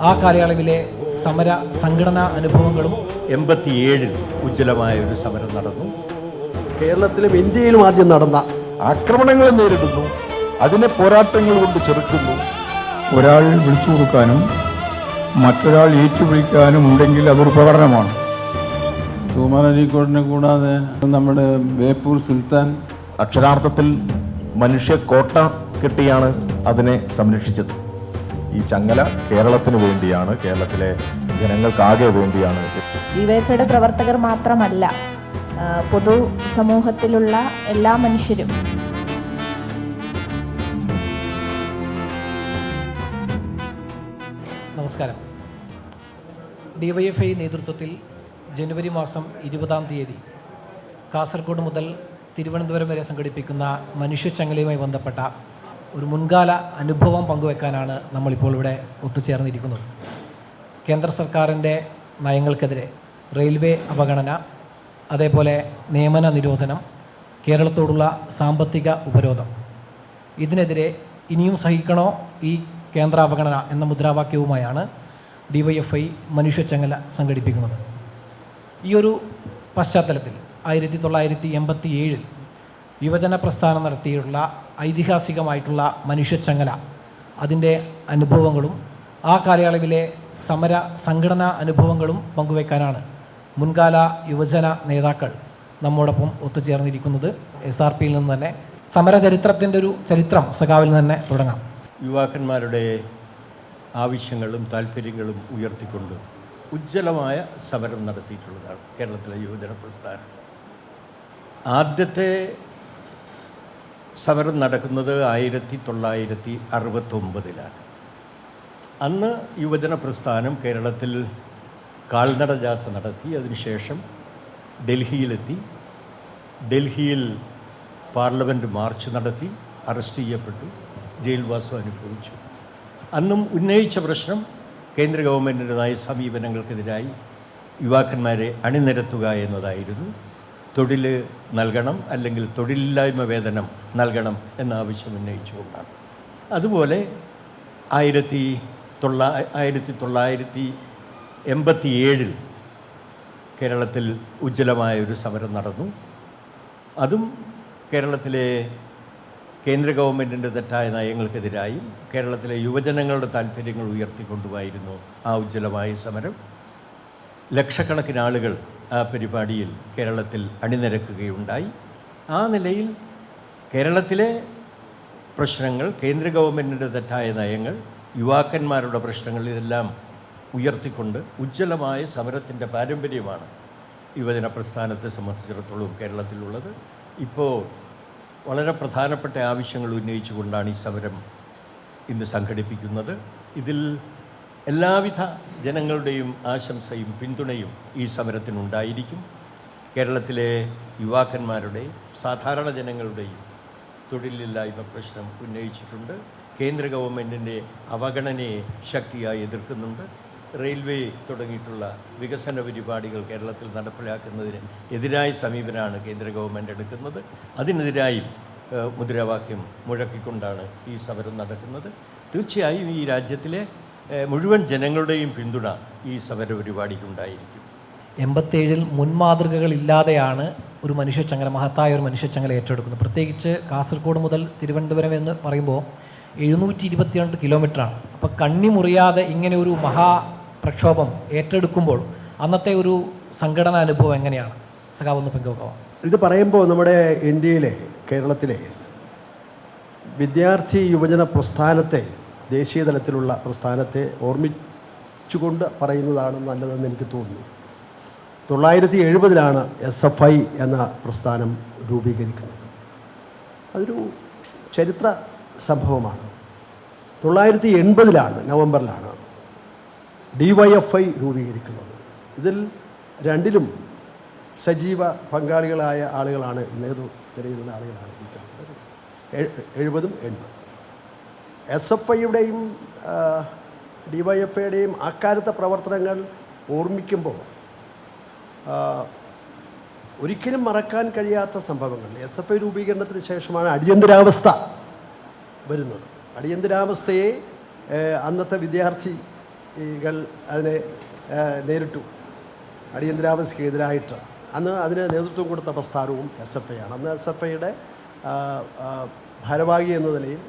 ആ കാലയളവിലെ സമര സംഘടനാ അനുഭവങ്ങളും 87-ൽ ഉജ്ജ്വലമായ ഒരു സമരം നടന്നു. കേരളത്തിലും ഇന്ത്യയിലും ആദ്യം നടന്ന ആക്രമണങ്ങളെ നേരിടുന്നു, അതിനെ പോരാട്ടങ്ങൾ കൊണ്ട് ചെറുക്കുന്നു. ഒരാൾ വിളിച്ചു കൊടുക്കാനും മറ്റൊരാൾ ഏറ്റുവിളിക്കാനും ഉണ്ടെങ്കിൽ അതൊരു പ്രകടനമാണ്. സുകുമാർ അഴീക്കോടിനെ കൂടാതെ നമ്മുടെ ബേപ്പൂർ സുൽത്താൻ അക്ഷരാർത്ഥത്തിൽ മനുഷ്യ കോട്ട കെട്ടിയാണ് അതിനെ സംരക്ഷിച്ചത്. ഈ ചങ്ങല കേരളത്തിന് വേണ്ടിയാണ്, കേരളത്തിലെ ജനങ്ങൾക്കാകെ വേണ്ടിയാണ്. ഡിവൈഎഫ്ഐയുടെ പ്രവർത്തകർ മാത്രമല്ല, പൊതു സമൂഹത്തിലുള്ള എല്ലാ മനുഷ്യരും നമസ്കാരം. ഡിവൈഎഫ്ഐ നേതൃത്വത്തിൽ ജനുവരി മാസം 20-ാം തീയതി കാസർഗോഡ് മുതൽ തിരുവനന്തപുരം വരെ സംഘടിപ്പിക്കുന്ന മനുഷ്യച്ചങ്ങലയുമായി ബന്ധപ്പെട്ട ഒരു മുൻകാല അനുഭവം പങ്കുവെക്കാനാണ് നമ്മളിപ്പോൾ ഇവിടെ ഒത്തുചേർന്നിരിക്കുന്നത്. കേന്ദ്ര സർക്കാരിൻ്റെ നയങ്ങൾക്കെതിരെ റെയിൽവേ അവഗണന, അതേപോലെ നിയമന നിരോധനം, കേരളത്തോടുള്ള സാമ്പത്തിക ഉപരോധം, ഇതിനെതിരെ ഇനിയും സഹിക്കണോ ഈ കേന്ദ്ര അവഗണന എന്ന മുദ്രാവാക്യവുമായാണ് ഡിവൈഎഫ്ഐ മനുഷ്യച്ചങ്ങല സംഘടിപ്പിക്കുന്നത്. ഈ ഒരു പശ്ചാത്തലത്തിൽ 1987-ൽ യുവജന പ്രസ്ഥാനം നടത്തിയിട്ടുള്ള ഐതിഹാസികമായിട്ടുള്ള മനുഷ്യച്ചങ്ങല, അതിൻ്റെ അനുഭവങ്ങളും ആ കാലയളവിലെ സമര സംഘടനാ അനുഭവങ്ങളും പങ്കുവയ്ക്കാനാണ് മുൻകാല യുവജന നേതാക്കൾ നമ്മോടൊപ്പം ഒത്തുചേർന്നിരിക്കുന്നത്. SRPയിൽ നിന്ന് തന്നെ സമരചരിത്രത്തിൻ്റെ ഒരു ചരിത്രം സഖാവിൽ നിന്ന് തന്നെ തുടങ്ങാം. യുവാക്കന്മാരുടെ ആവശ്യങ്ങളും താല്പര്യങ്ങളും ഉയർത്തിക്കൊണ്ട് ഉജ്ജ്വലമായ സമരം നടത്തിയിട്ടുള്ളതാണ് കേരളത്തിലെ യുവജന പ്രസ്ഥാനം. ആദ്യത്തെ സമരം നടക്കുന്നത് 1969-ലാണ്. അന്ന് യുവജന പ്രസ്ഥാനം കേരളത്തിൽ കാൽനട ജാഥ നടത്തി. അതിനുശേഷം ഡൽഹിയിലെത്തി. ഡൽഹിയിൽ പാർലമെൻറ്റ് മാർച്ച് നടത്തി, അറസ്റ്റ് ചെയ്യപ്പെട്ടു, ജയിൽവാസം അനുഭവിച്ചു. അന്നും ഉന്നയിച്ച പ്രശ്നം കേന്ദ്ര ഗവൺമെൻറ്റിൻ്റെ നയ സമീപനങ്ങൾക്കെതിരായി യുവാക്കന്മാരെ അണിനിരത്തുക എന്നതായിരുന്നു. തൊഴിൽ നൽകണം, അല്ലെങ്കിൽ തൊഴിലില്ലായ്മ വേതനം നൽകണം എന്ന ആവശ്യം ഉന്നയിച്ചുകൊണ്ടാണ്. അതുപോലെ 1987-ൽ കേരളത്തിൽ ഉജ്ജ്വലമായ ഒരു സമരം നടന്നു. അതും കേരളത്തിലെ കേന്ദ്ര ഗവൺമെൻറ്റിൻ്റെ തെറ്റായ നയങ്ങൾക്കെതിരായും കേരളത്തിലെ യുവജനങ്ങളുടെ താല്പര്യങ്ങൾ ഉയർത്തിക്കൊണ്ടുമായിരുന്നു ആ ഉജ്ജ്വലമായ സമരം. ലക്ഷക്കണക്കിന് ആളുകൾ ആ പരിപാടിയിൽ കേരളത്തിൽ അണിനിരക്കുകയുണ്ടായി. ആ നിലയിൽ കേരളത്തിലെ പ്രശ്നങ്ങൾ, കേന്ദ്ര ഗവൺമെൻറ്റിൻ്റെ തെറ്റായ നയങ്ങൾ, യുവാക്കന്മാരുടെ പ്രശ്നങ്ങൾ, ഇതെല്ലാം ഉയർത്തിക്കൊണ്ട് ഉജ്ജ്വലമായ സമരത്തിൻ്റെ പാരമ്പര്യമാണ് യുവജന പ്രസ്ഥാനത്തെ സംബന്ധിച്ചിടത്തോളം കേരളത്തിലുള്ളത്. ഇപ്പോൾ വളരെ പ്രധാനപ്പെട്ട ആവശ്യങ്ങൾ ഉന്നയിച്ചുകൊണ്ടാണ് ഈ സമരം ഇന്ന് സംഘടിപ്പിക്കുന്നത്. ഇതിൽ എല്ലാവിധ ജനങ്ങളുടെയും ആശംസയും പിന്തുണയും ഈ സമരത്തിനുണ്ടായിരിക്കും. കേരളത്തിലെ യുവാക്കന്മാരുടെയും സാധാരണ ജനങ്ങളുടെയും തൊഴിലില്ലായ്മ പ്രശ്നം ഉന്നയിച്ചിട്ടുണ്ട്. കേന്ദ്ര ഗവൺമെൻറ്റിൻ്റെ അവഗണനയെ ശക്തിയായി എതിർക്കുന്നുണ്ട്. റെയിൽവേ തുടങ്ങിയിട്ടുള്ള വികസന പരിപാടികൾ കേരളത്തിൽ നടപ്പിലാക്കുന്നതിന് എതിരായ സമീപനമാണ് കേന്ദ്ര ഗവൺമെൻറ് എടുക്കുന്നത്. അതിനെതിരായി മുദ്രാവാക്യം മുഴക്കിക്കൊണ്ടാണ് ഈ സമരം നടക്കുന്നത്. തീർച്ചയായും ഈ രാജ്യത്തിലെ മുഴുവൻ ജനങ്ങളുടെയും പിന്തുണ ഈ സമര പരിപാടിക്കുണ്ടായിരിക്കും. 87-ൽ മുൻമാതൃകകളില്ലാതെയാണ് ഒരു മനുഷ്യച്ചങ്ങല, മഹത്തായ ഒരു മനുഷ്യച്ചങ്ങല ഏറ്റെടുക്കുന്നത്. പ്രത്യേകിച്ച് കാസർഗോഡ് മുതൽ തിരുവനന്തപുരം എന്ന് പറയുമ്പോൾ 722 കിലോമീറ്ററാണ്. അപ്പോൾ കണ്ണി മുറിയാതെ ഇങ്ങനെ ഒരു മഹാപ്രക്ഷോഭം ഏറ്റെടുക്കുമ്പോൾ അന്നത്തെ ഒരു സംഘടനാ അനുഭവം എങ്ങനെയാണ്? സഖാവ് ഒന്ന് പങ്കുവെക്കാം. ഇത് പറയുമ്പോൾ നമ്മുടെ ഇന്ത്യയിലെ, കേരളത്തിലെ വിദ്യാർത്ഥി യുവജന പ്രസ്ഥാനത്തെ, ദേശീയ തലത്തിലുള്ള പ്രസ്ഥാനത്തെ ഓർമ്മിച്ചുകൊണ്ട് പറയുന്നതാണ് നല്ലതെന്ന് എനിക്ക് തോന്നുന്നു. 1970-ലാണ് SFI എന്ന പ്രസ്ഥാനം രൂപീകരിക്കുന്നത്. അതൊരു ചരിത്ര സംഭവമാണ്. 1980-ലാണ്, നവംബറിലാണ് DYFI രൂപീകരിക്കുന്നത്. ഇതിൽ രണ്ടിലും സജീവ പങ്കാളികളായ ആളുകളാണ്, നേതൃനിരയിലുള്ള ആളുകളാണ് ഇരിക്കുന്നത്. 70-ഉം 80-ഉം SFIയുടെയും DYFIയുടെയും അക്കാലത്തെ പ്രവർത്തനങ്ങൾ ഓർമ്മിക്കുമ്പോൾ ഒരിക്കലും മറക്കാൻ കഴിയാത്ത സംഭവങ്ങൾ. SFI രൂപീകരണത്തിന് ശേഷമാണ് അടിയന്തരാവസ്ഥ വരുന്നത്. അടിയന്തരാവസ്ഥയെ അന്നത്തെ വിദ്യാർത്ഥി അതിനെ നേരിട്ടു. അടിയന്തരാവസ്ഥയ്ക്കെതിരായിട്ട് അന്ന് അതിന് നേതൃത്വം കൊടുത്ത പ്രസ്ഥാനവും SFI ആണ്. അന്ന് SFIയുടെ ഭാരവാഹി എന്ന നിലയിൽ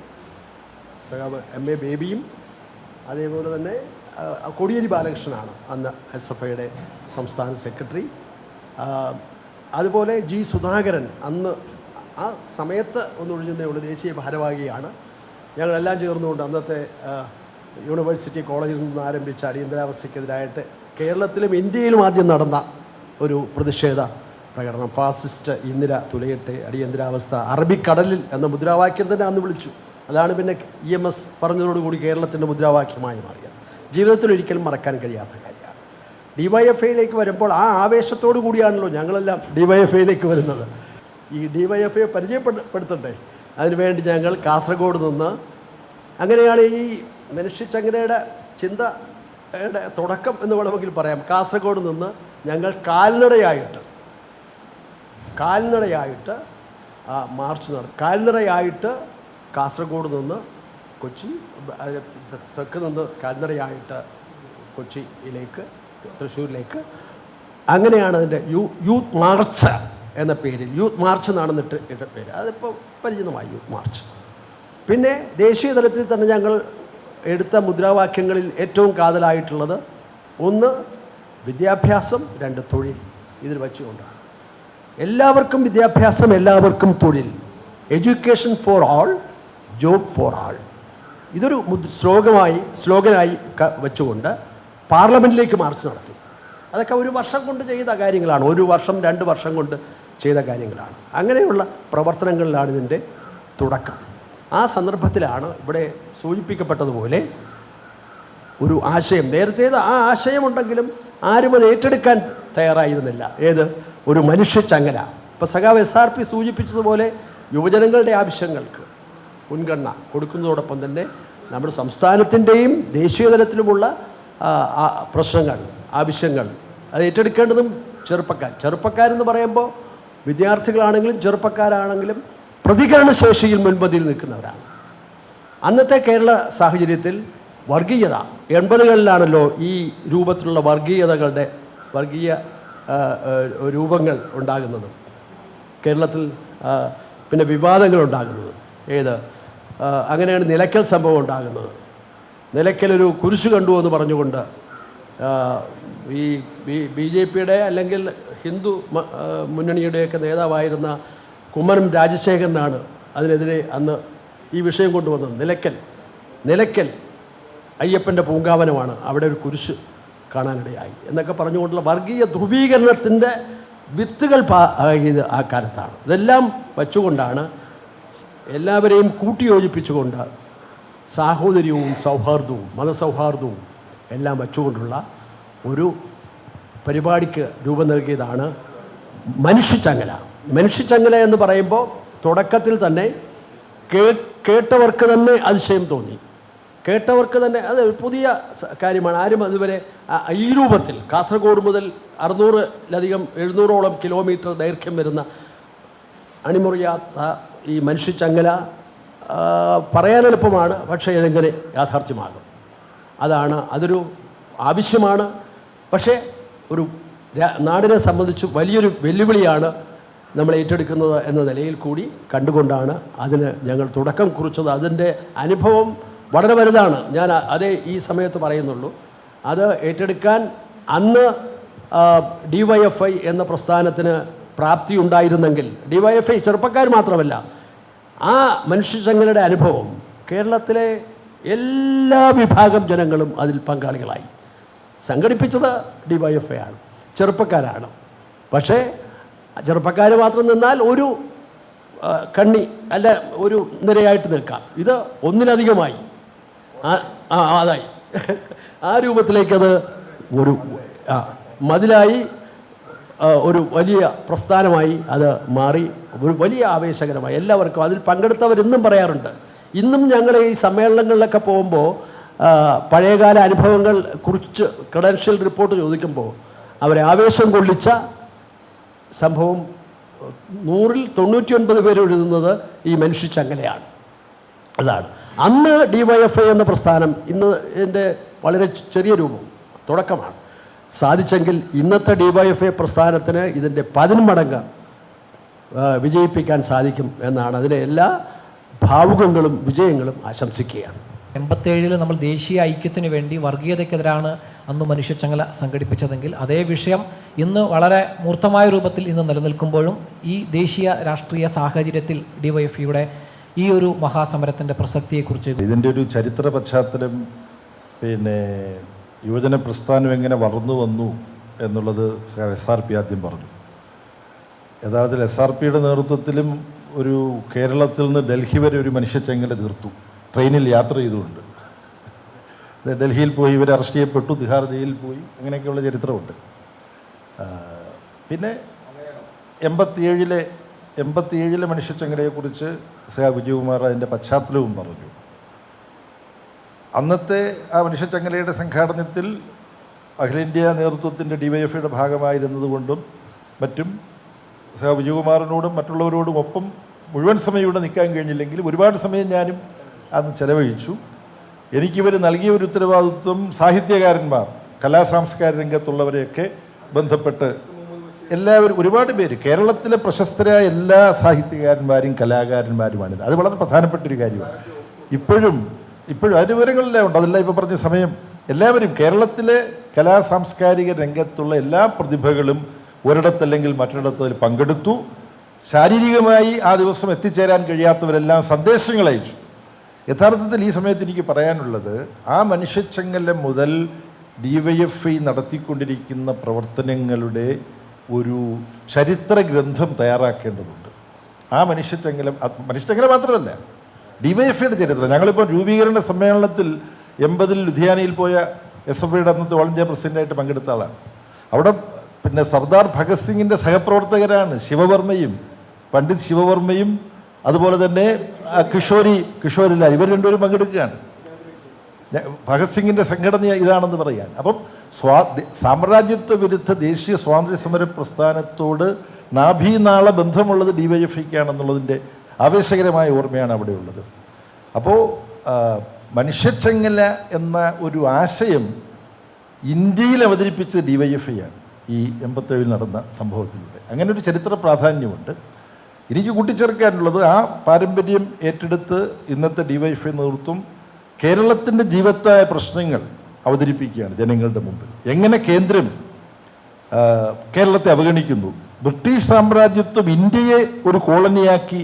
സഖാവ് MA ബേബിയും അതേപോലെ തന്നെ കോടിയേരി ബാലകൃഷ്ണനാണ് അന്ന് SFIയുടെ സംസ്ഥാന സെക്രട്ടറി. അതുപോലെ G സുധാകരൻ അന്ന് ആ സമയത്ത് ഒന്നൊഴിഞ്ഞതേയുള്ള ദേശീയ ഭാരവാഹിയാണ്. ഞങ്ങളെല്ലാം ചേർന്നുകൊണ്ട് അന്നത്തെ യൂണിവേഴ്സിറ്റി കോളേജിൽ നിന്ന് ആരംഭിച്ച അടിയന്തരാവസ്ഥയ്ക്കെതിരായിട്ട് കേരളത്തിലും ഇന്ത്യയിലും ആദ്യം നടന്ന ഒരു പ്രതിഷേധ പ്രകടനം. ഫാസിസ്റ്റ് ഇന്ദിര തുലയട്ടെ, അടിയന്തരാവസ്ഥ അറബിക്കടലിൽ എന്ന മുദ്രാവാക്യം തന്നെ അന്ന് വിളിച്ചു. അതാണ് പിന്നെ EMS പറഞ്ഞതോടുകൂടി കേരളത്തിൻ്റെ മുദ്രാവാക്യമായി മാറിയത്. ജീവിതത്തിൽ ഒരിക്കലും മറക്കാൻ കഴിയാത്ത കാര്യമാണ്. DYFIയിലേക്ക് വരുമ്പോൾ ആ ആവേശത്തോടു കൂടിയാണല്ലോ ഞങ്ങളെല്ലാം DYFIയിലേക്ക് വരുന്നത്. ഈ DYFIയെ പരിചയപ്പെടുത്തട്ടെ. അതിനുവേണ്ടി ഞങ്ങൾ കാസർഗോഡ് നിന്ന്, അങ്ങനെയാണ് ഈ മനുഷ്യച്ചങ്ങലയുടെ ചിന്തയുടെ തുടക്കം എന്ന് വേണമെങ്കിൽ പറയാം. കാസർഗോഡ് നിന്ന് ഞങ്ങൾ കാൽനടയായിട്ട് മാർച്ച് നടത്തി. കാൽനടയായിട്ട് കാസർഗോഡ് നിന്ന് കൊച്ചി, തെക്ക് നിന്ന് കാൽനടയായിട്ട് കൊച്ചിയിലേക്ക്, തൃശ്ശൂരിലേക്ക്. അങ്ങനെയാണ് അതിൻ്റെ യൂത്ത് മാർച്ച് എന്ന പേരിൽ, യൂത്ത് മാർച്ച് എന്നാണ് ഇട്ട പേര്. അതിപ്പോൾ പരിചിതമായി, യൂത്ത് മാർച്ച്. പിന്നെ ദേശീയ തലത്തിൽ തന്നെ ഞങ്ങൾ എടുത്ത മുദ്രാവാക്യങ്ങളിൽ ഏറ്റവും കാതലായിട്ടുള്ളത് 1 വിദ്യാഭ്യാസം, 2 തൊഴിൽ. ഇതിൽ വച്ചുകൊണ്ടാണ് എല്ലാവർക്കും വിദ്യാഭ്യാസം, എല്ലാവർക്കും തൊഴിൽ. Education for all, job four ആൾ. ഇതൊരു സ്ലോഗനായി വെച്ചുകൊണ്ട് പാർലമെൻറ്റിലേക്ക് മാർച്ച് നടത്തി. അതൊക്കെ ഒരു വർഷം കൊണ്ട് ചെയ്ത കാര്യങ്ങളാണ്. 1 വർഷം 2 വർഷം കൊണ്ട് ചെയ്ത കാര്യങ്ങളാണ്. അങ്ങനെയുള്ള പ്രവർത്തനങ്ങളിലാണ് ഇതിൻ്റെ തുടക്കം. ആ സന്ദർഭത്തിലാണ് ഇവിടെ സൂചിപ്പിക്കപ്പെട്ടതുപോലെ ഒരു ആശയം, നേരത്തെ ആ ആശയമുണ്ടെങ്കിലും ആരും അത് ഏറ്റെടുക്കാൻ തയ്യാറായിരുന്നില്ല. ഏത്? ഒരു മനുഷ്യച്ചങ്ങല. ഇപ്പോൾ സഖാവ് SRP സൂചിപ്പിച്ചതുപോലെ യുവജനങ്ങളുടെ ആവശ്യങ്ങൾക്ക് മുൻഗണന കൊടുക്കുന്നതോടൊപ്പം തന്നെ നമ്മുടെ സംസ്ഥാനത്തിൻ്റെയും ദേശീയ തലത്തിലുമുള്ള പ്രശ്നങ്ങൾ, ആവശ്യങ്ങൾ അത് ഏറ്റെടുക്കേണ്ടതും ചെറുപ്പക്കാരെന്ന് പറയുമ്പോൾ വിദ്യാർത്ഥികളാണെങ്കിലും ചെറുപ്പക്കാരാണെങ്കിലും പ്രതികരണശേഷിയിൽ മുൻപന്തിയിൽ നിൽക്കുന്നവരാണ്. അന്നത്തെ കേരള സാഹചര്യത്തിൽ വർഗീയത 80കളിലാണല്ലോ ഈ രൂപത്തിലുള്ള വർഗീയ രൂപങ്ങൾ ഉണ്ടാകുന്നത് കേരളത്തിൽ. പിന്നെ വിവാദങ്ങൾ ഉണ്ടാകുന്നത് അങ്ങനെയാണ് നിലയ്ക്കൽ സംഭവം ഉണ്ടാകുന്നത്. നിലയ്ക്കലൊരു കുരിശ് കണ്ടു എന്ന് പറഞ്ഞുകൊണ്ട് ഈ BJPയുടെ അല്ലെങ്കിൽ ഹിന്ദു മുന്നണിയുടെയൊക്കെ നേതാവായിരുന്ന കുമ്മനം രാജശേഖരനാണ് അതിനെതിരെ അന്ന് ഈ വിഷയം കൊണ്ടുവന്നത്. നിലയ്ക്കൽ അയ്യപ്പൻ്റെ പൂങ്കാവനമാണ്, അവിടെ ഒരു കുരിശ് കാണാനിടയായി എന്നൊക്കെ പറഞ്ഞുകൊണ്ടുള്ള വർഗീയ ധ്രുവീകരണത്തിൻ്റെ വിത്തുകൾ പാകിയത് ആ കാലത്താണ്. ഇതെല്ലാം വച്ചുകൊണ്ടാണ് എല്ലാവരെയും കൂട്ടിയോജിപ്പിച്ചുകൊണ്ട് സാഹോദര്യവും സൗഹാർദ്ദവും മതസൗഹാർദ്ദവും എല്ലാം വച്ചുകൊണ്ടുള്ള ഒരു പരിപാടിക്ക് രൂപം നൽകിയതാണ് മനുഷ്യച്ചങ്ങല എന്ന് പറയുമ്പോൾ തുടക്കത്തിൽ തന്നെ കേട്ടവർക്ക് തന്നെ അതിശയം തോന്നി. കേട്ടവർക്ക് തന്നെ അത് പുതിയ കാര്യമാണ്. ആരും അതുവരെ ഈ രൂപത്തിൽ കാസർഗോഡ് മുതൽ 700-ഓളം കിലോമീറ്റർ ദൈർഘ്യം വരുന്ന അണിമുറിയാത്ത ഈ മനുഷ്യച്ചങ്ങല പറയാൻ എളുപ്പമാണ്, പക്ഷേ ഇതെങ്ങനെ യാഥാർത്ഥ്യമാകും? അതൊരു ആവശ്യമാണ്. പക്ഷേ ഒരു നാടിനെ സംബന്ധിച്ച് വലിയൊരു വെല്ലുവിളിയാണ് നമ്മൾ ഏറ്റെടുക്കുന്നത് എന്ന നിലയിൽ കൂടി കണ്ടുകൊണ്ടാണ് അതിന് ഞങ്ങൾ തുടക്കം കുറിച്ചത്. അതിൻ്റെ അനുഭവം വളരെ വലുതാണ്. ഞാൻ അതേ ഈ സമയത്ത് പറയുന്നുള്ളൂ. അത് ഏറ്റെടുക്കാൻ അന്ന് DYFI എന്ന പ്രസ്ഥാനത്തിന് പ്രാപ്തി ഉണ്ടായിരുന്നെങ്കിൽ, DYFI ചെറുപ്പക്കാർ മാത്രമല്ല, ആ മനുഷ്യച്ചങ്ങലയുടെ അനുഭവം കേരളത്തിലെ എല്ലാ വിഭാഗം ജനങ്ങളും അതിൽ പങ്കാളികളായി. സംഘടിപ്പിച്ചത് DYFI ആണ്, ചെറുപ്പക്കാരാണ്. പക്ഷേ ചെറുപ്പക്കാർ മാത്രം നിന്നാൽ ഒരു കണ്ണി അല്ല ഒരു നിരയായിട്ട് നിൽക്കാം. ഇത് ഒന്നിലധികമായി അതായി ആ രൂപത്തിലേക്കത് ഒരു മതിലായി, ഒരു വലിയ പ്രസ്ഥാനമായി അത് മാറി, ഒരു വലിയ ആവേശകരമായി എല്ലാവർക്കും അതിൽ പങ്കെടുത്തവരെന്നും പറയാറുണ്ട്. ഇന്നും ഞങ്ങൾ ഈ സമ്മേളനങ്ങളിലൊക്കെ പോകുമ്പോൾ പഴയകാല അനുഭവങ്ങൾ കുറിച്ച് ക്രെഡൻഷ്യൽ റിപ്പോർട്ട് ചോദിക്കുമ്പോൾ അവരെ ആവേശം കൊള്ളിച്ച സംഭവം 100-ൽ 99 പേര് എഴുതുന്നത് ഈ മനുഷ്യച്ചങ്ങലയാണ്. അതാണ് അന്ന് DYFI എന്ന പ്രസ്ഥാനം. ഇന്ന് എൻ്റെ വളരെ ചെറിയ രൂപം തുടക്കമാണ്. സാധിച്ചെങ്കിൽ ഇന്നത്തെ DYFI പ്രസ്ഥാനത്തിന് ഇതിൻ്റെ 10 മടങ്ങ് വിജയിപ്പിക്കാൻ സാധിക്കും എന്നാണ്. അതിലെ എല്ലാ ഭാവുകങ്ങളും വിജയങ്ങളും ആശംസിക്കുകയാണ്. 87 നമ്മൾ ദേശീയ ഐക്യത്തിന് വേണ്ടി വർഗീയതയ്ക്കെതിരാണ് അന്ന് മനുഷ്യച്ചങ്ങല സംഘടിപ്പിച്ചതെങ്കിൽ അതേ വിഷയം ഇന്ന് വളരെ മൂർത്തമായ രൂപത്തിൽ ഇന്ന് നിലനിൽക്കുമ്പോഴും ഈ ദേശീയ രാഷ്ട്രീയ സാഹചര്യത്തിൽ DYFIയുടെ ഈ ഒരു മഹാസമരത്തിൻ്റെ പ്രസക്തിയെക്കുറിച്ച് ഇതിൻ്റെ ഒരു ചരിത്ര പശ്ചാത്തലം, പിന്നെ യുവജന പ്രസ്ഥാനം എങ്ങനെ വളർന്നു വന്നു എന്നുള്ളത് SRP ആദ്യം പറഞ്ഞു. യഥാർത്ഥത്തിൽ SRPയുടെ നേതൃത്വത്തിലും ഒരു കേരളത്തിൽ നിന്ന് ഡൽഹി വരെ ഒരു മനുഷ്യച്ചങ്ങല തീർത്തു, ട്രെയിനിൽ യാത്ര ചെയ്തുകൊണ്ട്. ഡൽഹിയിൽ പോയി ഇവർ അറസ്റ്റ് ചെയ്യപ്പെട്ടു, തിഹാർ ജയിലിൽ പോയി, അങ്ങനെയൊക്കെയുള്ള ചരിത്രമുണ്ട്. പിന്നെ 87 മനുഷ്യച്ചങ്ങലയെക്കുറിച്ച് വിജയകുമാർ അതിൻ്റെ പശ്ചാത്തലവും പറഞ്ഞു. അന്നത്തെ ആ മനുഷ്യച്ചങ്ങലയുടെ സംഘാടനത്തിൽ അഖിലേന്ത്യാ നേതൃത്വത്തിൻ്റെ DYFIയുടെ ഭാഗമായിരുന്നത് കൊണ്ടും മറ്റും വിജയകുമാറിനോടും മറ്റുള്ളവരോടും ഒപ്പം മുഴുവൻ സമയം ഇവിടെ നിൽക്കാൻ കഴിഞ്ഞില്ലെങ്കിലും ഒരുപാട് സമയം ഞാനും അന്ന് ചെലവഴിച്ചു. എനിക്കിവർ നൽകിയ ഒരു ഉത്തരവാദിത്വം സാഹിത്യകാരന്മാർ, കലാസാംസ്കാരിക രംഗത്തുള്ളവരെയൊക്കെ ബന്ധപ്പെട്ട് എല്ലാവരും, ഒരുപാട് പേര്, കേരളത്തിലെ പ്രശസ്തരായ എല്ലാ സാഹിത്യകാരന്മാരും കലാകാരന്മാരുമാണിത്. അത് വളരെ പ്രധാനപ്പെട്ടൊരു കാര്യമാണ്. ഇപ്പോഴും അതിൻ്റെ വിവരങ്ങളെല്ലാം ഉണ്ട്, അതെല്ലാം ഇപ്പോൾ പറഞ്ഞ സമയം. എല്ലാവരും കേരളത്തിലെ കലാസാംസ്കാരിക രംഗത്തുള്ള എല്ലാ പ്രതിഭകളും ഒരിടത്തല്ലെങ്കിൽ മറ്റൊരിടത്ത് അതിൽ പങ്കെടുത്തു. ശാരീരികമായി ആ ദിവസം എത്തിച്ചേരാൻ കഴിയാത്തവരെല്ലാം സന്ദേശങ്ങൾ അയച്ചു. യഥാർത്ഥത്തിൽ ഈ സമയത്ത് എനിക്ക് പറയാനുള്ളത്, ആ മനുഷ്യച്ചങ്ങല മുതൽ DYFI നടത്തിക്കൊണ്ടിരിക്കുന്ന പ്രവർത്തനങ്ങളുടെ ഒരു ചരിത്ര ഗ്രന്ഥം തയ്യാറാക്കേണ്ടതുണ്ട്. ആ മനുഷ്യച്ചങ്ങല മാത്രമല്ല, DYFIയുടെ ചരിത്രം. ഞങ്ങളിപ്പോൾ രൂപീകരണ സമ്മേളനത്തിൽ 80 ലുധിയാനയിൽ പോയ SFIയുടെ അന്നത്തെ ഓൾ ഇന്ത്യ പ്രസിഡൻ്റായിട്ട് പങ്കെടുത്ത ആളാണ്. അവിടെ പിന്നെ സർദാർ ഭഗത് സിംഗിൻ്റെ സഹപ്രവർത്തകരാണ് ശിവവർമ്മയും, പണ്ഡിറ്റ് ശിവവർമ്മയും, അതുപോലെ തന്നെ കിഷോരിലാൽ, ഇവർ രണ്ടുപേരും പങ്കെടുക്കുകയാണ്. ഭഗത് സിംഗിൻ്റെ സംഘടന ഇതാണെന്ന് പറയുകയാണ്. അപ്പം സാമ്രാജ്യത്വ വിരുദ്ധ ദേശീയ സ്വാതന്ത്ര്യ സമര പ്രസ്ഥാനത്തോട് നാഭീനാള ബന്ധമുള്ളത് DYFIക്കാണെന്നുള്ളതിൻ്റെ ആവേശകരമായ ഓർമ്മയാണ് അവിടെയുള്ളത്. അപ്പോൾ മനുഷ്യച്ചങ്ങല എന്ന ഒരു ആശയം ഇന്ത്യയിൽ അവതരിപ്പിച്ചത് DYFIയാണ് ഈ 87 നടന്ന സംഭവത്തിലൂടെ. അങ്ങനെ ഒരു ചരിത്ര പ്രാധാന്യമുണ്ട്. എനിക്ക് കൂട്ടിച്ചേർക്കാനുള്ളത്, ആ പാരമ്പര്യം ഏറ്റെടുത്ത് ഇന്നത്തെ DYFI നേതൃത്വം കേരളത്തിൻ്റെ ജീവത്തായ പ്രശ്നങ്ങൾ അവതരിപ്പിക്കുകയാണ് ജനങ്ങളുടെ മുമ്പിൽ. എങ്ങനെ കേന്ദ്രം കേരളത്തെ അവഗണിക്കുന്നു, ബ്രിട്ടീഷ് സാമ്രാജ്യത്വം ഇന്ത്യയെ ഒരു കോളനിയാക്കി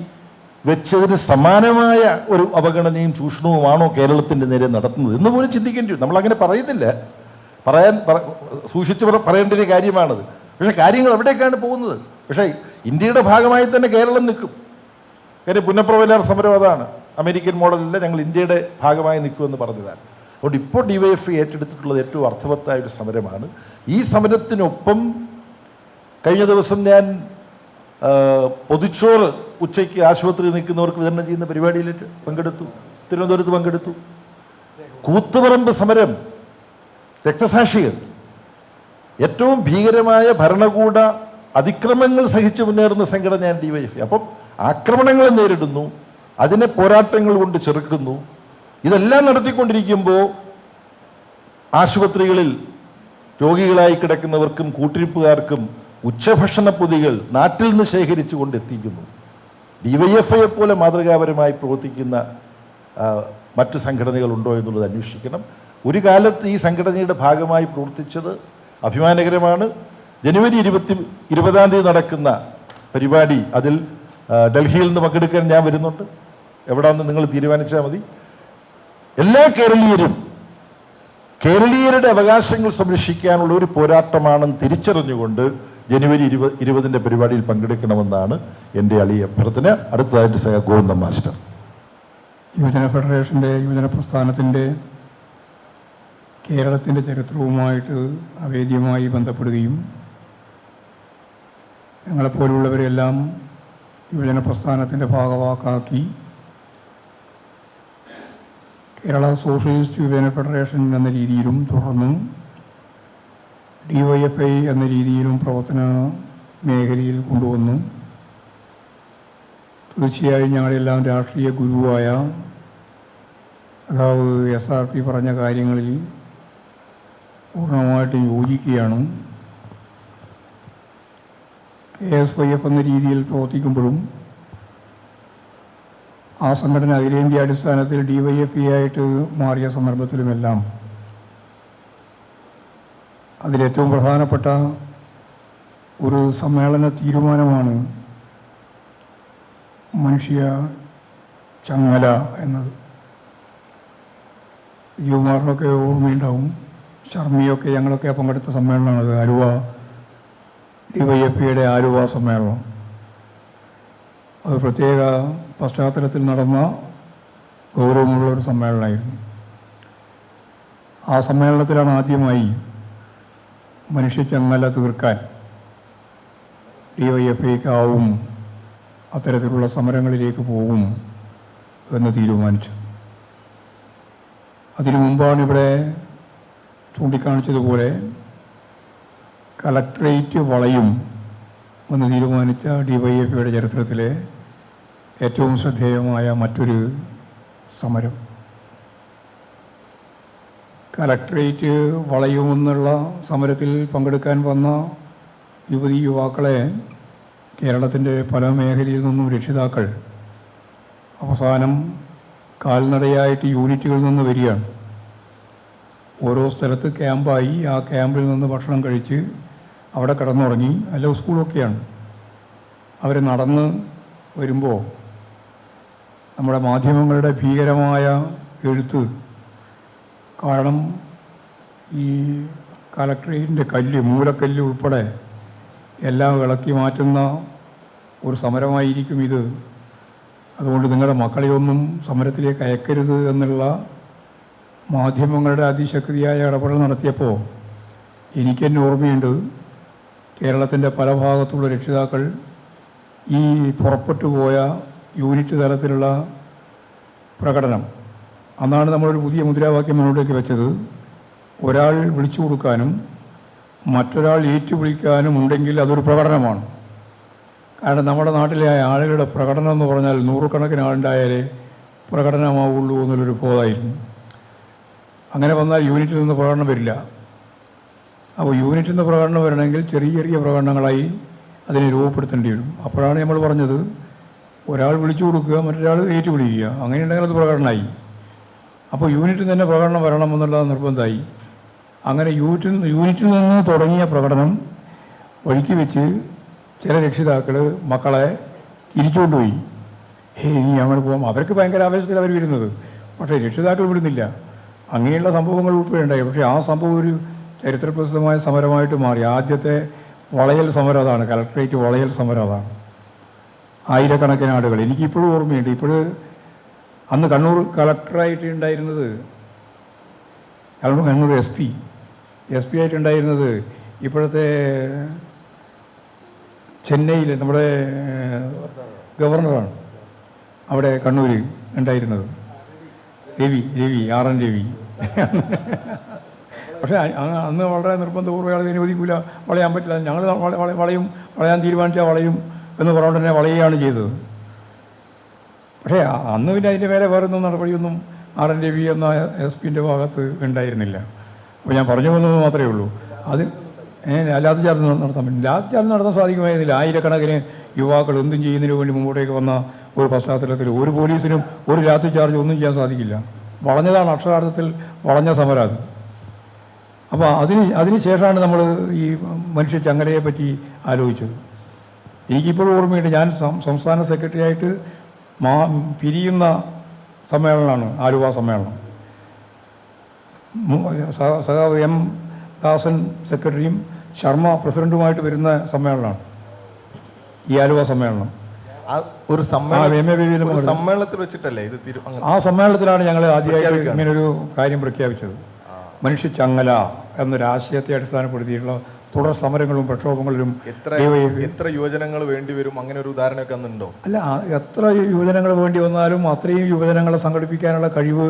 വെച്ചതിന് സമാനമായ ഒരു അവഗണനയും ചൂഷണവുമാണോ കേരളത്തിൻ്റെ നേരെ നടത്തുന്നത് എന്ന് പോലും ചിന്തിക്കേണ്ടി വരും. നമ്മളങ്ങനെ പറയുന്നില്ല, സൂക്ഷിച്ച് പറയേണ്ട ഒരു കാര്യമാണത്. പക്ഷേ കാര്യങ്ങൾ എവിടേക്കാണ് പോകുന്നത്? പക്ഷേ ഇന്ത്യയുടെ ഭാഗമായി തന്നെ കേരളം നിൽക്കും. കാര്യം പുന്നപ്രവലാർ സമരം അതാണ്, അമേരിക്കൻ മോഡലല്ല, ഞങ്ങൾ ഇന്ത്യയുടെ ഭാഗമായി നിൽക്കുമെന്ന് പറഞ്ഞതാണ്. അതുകൊണ്ട് ഇപ്പോൾ DYFI ഏറ്റെടുത്തിട്ടുള്ളത് ഏറ്റവും അർത്ഥവത്തായ ഒരു സമരമാണ്. ഈ സമരത്തിനൊപ്പം കഴിഞ്ഞ ദിവസം ഞാൻ പൊതിച്ചോറ് ഉച്ചയ്ക്ക് ആശുപത്രിയിൽ നിൽക്കുന്നവർക്ക് വിതരണം ചെയ്യുന്ന പരിപാടിയിൽ പങ്കെടുത്തു, തിരുവനന്തപുരത്ത് പങ്കെടുത്തു. കൂത്തുപറമ്പ് സമരം, രക്തസാക്ഷികൾ, ഏറ്റവും ഭീകരമായ ഭരണകൂട അതിക്രമങ്ങൾ സഹിച്ച് മുന്നേറുന്ന സംഘടനയാണ് DYFI. അപ്പം ആക്രമണങ്ങളെ നേരിടുന്നു, അതിനെ പോരാട്ടങ്ങൾ കൊണ്ട് ചെറുക്കുന്നു. ഇതെല്ലാം നടത്തിക്കൊണ്ടിരിക്കുമ്പോൾ ആശുപത്രികളിൽ രോഗികളായി കിടക്കുന്നവർക്കും കൂട്ടിരിപ്പുകാർക്കും ഉച്ചഭക്ഷണ പൊതികൾ നാട്ടിൽ നിന്ന് ശേഖരിച്ചു കൊണ്ടെത്തിക്കുന്നു. DYFIയെ പോലെ മാതൃകാപരമായി പ്രവർത്തിക്കുന്ന മറ്റു സംഘടനകളുണ്ടോ എന്നുള്ളത് അന്വേഷിക്കണം. ഒരു കാലത്ത് ഈ സംഘടനയുടെ ഭാഗമായി പ്രവർത്തിച്ചത് അഭിമാനകരമാണ്. ജനുവരി 20 നടക്കുന്ന പരിപാടി, അതിൽ ഡൽഹിയിൽ നിന്ന് പങ്കെടുക്കാൻ ഞാൻ വരുന്നുണ്ട്. എവിടാന്ന് നിങ്ങൾ തീരുമാനിച്ചാൽ മതി. എല്ലാ കേരളീയരുടെ അവകാശങ്ങൾ സംരക്ഷിക്കാനുള്ള ഒരു പോരാട്ടമാണെന്ന് തിരിച്ചറിഞ്ഞുകൊണ്ട് ജനുവരി 20 പരിപാടിയിൽ പങ്കെടുക്കണമെന്നാണ് എൻ്റെ അളിയ അഭ്യർത്ഥന. അടുത്തതായിട്ട് ഗോവിന്ദൻ മാസ്റ്റർ. യുവജന ഫെഡറേഷൻ്റെ യുവജന പ്രസ്ഥാനത്തിൻ്റെ കേരളത്തിൻ്റെ ചരിത്രവുമായിട്ട് അവേദ്യമായി ബന്ധപ്പെടുകയും ഞങ്ങളെപ്പോലുള്ളവരെല്ലാം യുവജന പ്രസ്ഥാനത്തിൻ്റെ ഭാഗവാക്കാക്കി കേരള സോഷ്യലിസ്റ്റ് യുവജന ഫെഡറേഷൻ എന്ന രീതിയിലും തുടർന്ന് DYFI എന്ന രീതിയിലും പ്രവർത്തന മേഖലയിൽ കൊണ്ടുവന്നു. തീർച്ചയായും ഞങ്ങളെല്ലാം രാഷ്ട്രീയ ഗുരുവായ സഖാവ് SRP പറഞ്ഞ കാര്യങ്ങളിൽ പൂർണ്ണമായിട്ട് യോജിക്കുകയാണ്. KSYF എന്ന രീതിയിൽ പ്രവർത്തിക്കുമ്പോഴും ആ സംഘടന അഖിലേന്ത്യാ അടിസ്ഥാനത്തിൽ DYFE ആയിട്ട് മാറിയ സന്ദർഭത്തിലുമെല്ലാം അതിലേറ്റവും പ്രധാനപ്പെട്ട ഒരു സമ്മേളന തീരുമാനമാണ് മനുഷ്യ ചങ്ങല എന്നത്. യുവമാറിനൊക്കെ ഓർമ്മയുണ്ടാവും. ശർമ്മിയൊക്കെ ഞങ്ങളൊക്കെ പങ്കെടുത്ത സമ്മേളനമാണത്. ആലുവ DYFEയുടെ ആലുവ സമ്മേളനം. അത് പ്രത്യേക പശ്ചാത്തലത്തിൽ നടന്ന ഗൗരവമുള്ളൊരു സമ്മേളനമായിരുന്നു. ആ സമ്മേളനത്തിലാണ് ആദ്യമായി മനുഷ്യച്ചങ്ങല തീർക്കാൻ DYFEക്കാവും അത്തരത്തിലുള്ള സമരങ്ങളിലേക്ക് പോകും എന്ന് തീരുമാനിച്ചു. അതിനു മുമ്പാണ് ഇവിടെ ചൂണ്ടിക്കാണിച്ചതുപോലെ കളക്ട്രേറ്റ് വളയും എന്ന് തീരുമാനിച്ച DYFEയുടെ ചരിത്രത്തിലെ ഏറ്റവും ശ്രദ്ധേയമായ മറ്റൊരു സമരം. കളക്ട്രേറ്റ് വളയുമെന്നുള്ള സമരത്തിൽ പങ്കെടുക്കാൻ വന്ന യുവതി യുവാക്കളെ കേരളത്തിൻ്റെ പല മേഖലയിൽ നിന്നും രക്ഷിതാക്കൾ അവസാനം കാൽനടയായിട്ട് യൂണിറ്റുകളിൽ നിന്ന് വരികയാണ്. ഓരോ സ്ഥലത്ത് ക്യാമ്പായി ആ ക്യാമ്പിൽ നിന്ന് ഭക്ഷണം കഴിച്ച് അവിടെ കിടന്നുറങ്ങി. അല്ല സ്കൂളൊക്കെയാണ്. അവർ നടന്ന് വരുമ്പോൾ നമ്മുടെ മാധ്യമങ്ങളുടെ ഭീകരമായ എഴുത്ത് കാരണം ഈ കളക്ട്രേറ്റിൻ്റെ കല്ല്, മൂലക്കല്ല് ഉൾപ്പെടെ എല്ലാം ഇളക്കി മാറ്റുന്ന ഒരു സമരമായിരിക്കും ഇത്. അതുകൊണ്ട് നിങ്ങളുടെ മക്കളെയൊന്നും സമരത്തിലേക്ക് അയക്കരുത് എന്നുള്ള മാധ്യമങ്ങളുടെ അതിശക്തിയായ ഇടപെടൽ നടത്തിയപ്പോൾ എനിക്കെന്നെ ഓർമ്മയുണ്ട്, കേരളത്തിൻ്റെ പല ഭാഗത്തുള്ള രക്ഷിതാക്കൾ ഈ പുറപ്പെട്ടു പോയ യൂണിറ്റ് തലത്തിലുള്ള പ്രകടനം, അന്നാണ് നമ്മളൊരു പുതിയ മുദ്രാവാക്യം മുന്നോട്ടേക്ക് വെച്ചത്. ഒരാൾ വിളിച്ചു കൊടുക്കാനും മറ്റൊരാൾ ഏറ്റുവിളിക്കാനും ഉണ്ടെങ്കിൽ അതൊരു പ്രകടനമാണ്. കാരണം നമ്മുടെ നാട്ടിലെ ആളുകളുടെ പ്രകടനം എന്ന് പറഞ്ഞാൽ നൂറുകണക്കിന് ആളുണ്ടായാലേ പ്രകടനമാവുള്ളൂ എന്നുള്ളൊരു ബോധമായിരുന്നു. അങ്ങനെ വന്നാൽ യൂണിറ്റിൽ നിന്ന് പ്രകടനം വരില്ല. അപ്പോൾ യൂണിറ്റിൽ നിന്ന് പ്രകടനം വരണമെങ്കിൽ ചെറിയ ചെറിയ പ്രകടനങ്ങളായി അതിനെ രൂപപ്പെടുത്തേണ്ടി വരും. അപ്പോഴാണ് നമ്മൾ പറഞ്ഞത് ഒരാൾ വിളിച്ചു കൊടുക്കുക, മറ്റൊരാൾ ഏറ്റുപിടിക്കുക, അങ്ങനെയുണ്ടെങ്കിൽ അത് പ്രകടനമായി. അപ്പോൾ യൂണിറ്റിൽ തന്നെ പ്രകടനം വരണം എന്നുള്ളത് നിർബന്ധമായി. അങ്ങനെ യൂണിറ്റിൽ നിന്ന് തുടങ്ങിയ പ്രകടനം വഴിക്ക് വെച്ച് ചില രക്ഷിതാക്കൾ മക്കളെ തിരിച്ചുകൊണ്ടുപോയി. ഇനി അങ്ങനെ പോകാം. അവർക്ക് ഭയങ്കര ആവേശത്തിൽ അവർ വരുന്നത്, പക്ഷേ രക്ഷിതാക്കൾ വിടുന്നില്ല. അങ്ങനെയുള്ള സംഭവങ്ങൾ ഉൾപ്പെടെ ഉണ്ടായി. പക്ഷേ ആ സംഭവം ഒരു ചരിത്രപ്രസിദ്ധമായ സമരമായിട്ട് മാറി. ആദ്യത്തെ വളയൽ സമരം അതാണ്, കളക്ട്രേറ്റ് വളയൽ സമരം അതാണ്. ആയിരക്കണക്കിന് ആളുകൾ. എനിക്കിപ്പോഴും ഓർമ്മയുണ്ട്. അന്ന് കണ്ണൂർ കളക്ടറായിട്ട് ഉണ്ടായിരുന്നത്, കണ്ണൂർ എസ് പി ആയിട്ടുണ്ടായിരുന്നത് ഇപ്പോഴത്തെ ചെന്നൈയിൽ നമ്മുടെ ഗവർണറാണ് അവിടെ കണ്ണൂർ ഉണ്ടായിരുന്നത്. രവി RN രവി. പക്ഷേ അന്ന് വളരെ നിർബന്ധപൂർവ്വം അയാൾ അനുവദിക്കില്ല, വളയാൻ പറ്റില്ല. ഞങ്ങൾ വളയാൻ തീരുമാനിച്ചാൽ വളയും എന്ന് പറഞ്ഞുകൊണ്ട് തന്നെ വളയുകയാണ് ചെയ്തത്. പക്ഷേ അന്ന് പിന്നെ അതിൻ്റെ മേലെ വേറൊന്നും നടപടിയൊന്നും RN രവി എന്ന SP-ൻ്റെ ഭാഗത്ത് ഉണ്ടായിരുന്നില്ല. അപ്പോൾ ഞാൻ പറഞ്ഞു പോകുന്നത് മാത്രമേ ഉള്ളൂ. അത് ലാത്തിചാർജ് നടത്താൻ പറ്റും. ലാത്തിചാർജ് നടത്താൻ സാധിക്കുമായിരുന്നില്ല. ആയിരക്കണക്കിന് യുവാക്കൾ എന്തും ചെയ്യുന്നതിന് വേണ്ടി മുമ്പോട്ടേക്ക് വന്ന ഒരു പശ്ചാത്തലത്തിൽ ഒരു പോലീസിനും ഒരു ലാത്തിചാർജ് ഒന്നും ചെയ്യാൻ സാധിക്കില്ല. വളഞ്ഞതാണ്, അക്ഷരാർത്ഥത്തിൽ വളഞ്ഞ സമരം അത്. അപ്പോൾ അതിന് ശേഷമാണ് നമ്മൾ ഈ മനുഷ്യ ചങ്ങലയെ പറ്റി ആലോചിച്ചത്. എനിക്കിപ്പോഴും ഓർമ്മയുണ്ട്, ഞാൻ സംസ്ഥാന സെക്രട്ടറി ആയിട്ട് പിരിയുന്ന സമ്മേളനമാണ് ആലുവ സമ്മേളനം. സഖാവ് M ദാസൻ സെക്രട്ടറിയും ശർമ്മ പ്രസിഡൻറ്റുമായിട്ട് വരുന്ന സമ്മേളനമാണ് ഈ ആലുവ സമ്മേളനം. ഒരു സമ്മേളനത്തിൽ വെച്ചിട്ടല്ലേ ഇത്? ആ സമ്മേളനത്തിലാണ് ഞങ്ങൾ ആദ്യമായിട്ട് ഇങ്ങനൊരു കാര്യം പ്രഖ്യാപിച്ചത്. മനുഷ്യ ചങ്ങല എന്നൊരു ആശയത്തെ അടിസ്ഥാനപ്പെടുത്തിയിട്ടുള്ള തുടർ സമരങ്ങളും പ്രക്ഷോഭങ്ങളിലും. എത്ര യുവജനങ്ങൾ വേണ്ടി വരും? അങ്ങനെ ഒരു ഉദാഹരണമൊക്കെ അന്നുണ്ടോ? അല്ല, എത്ര യുവജനങ്ങൾ വേണ്ടി വന്നാലും അത്രയും യുവജനങ്ങളെ സംഘടിപ്പിക്കാനുള്ള കഴിവ്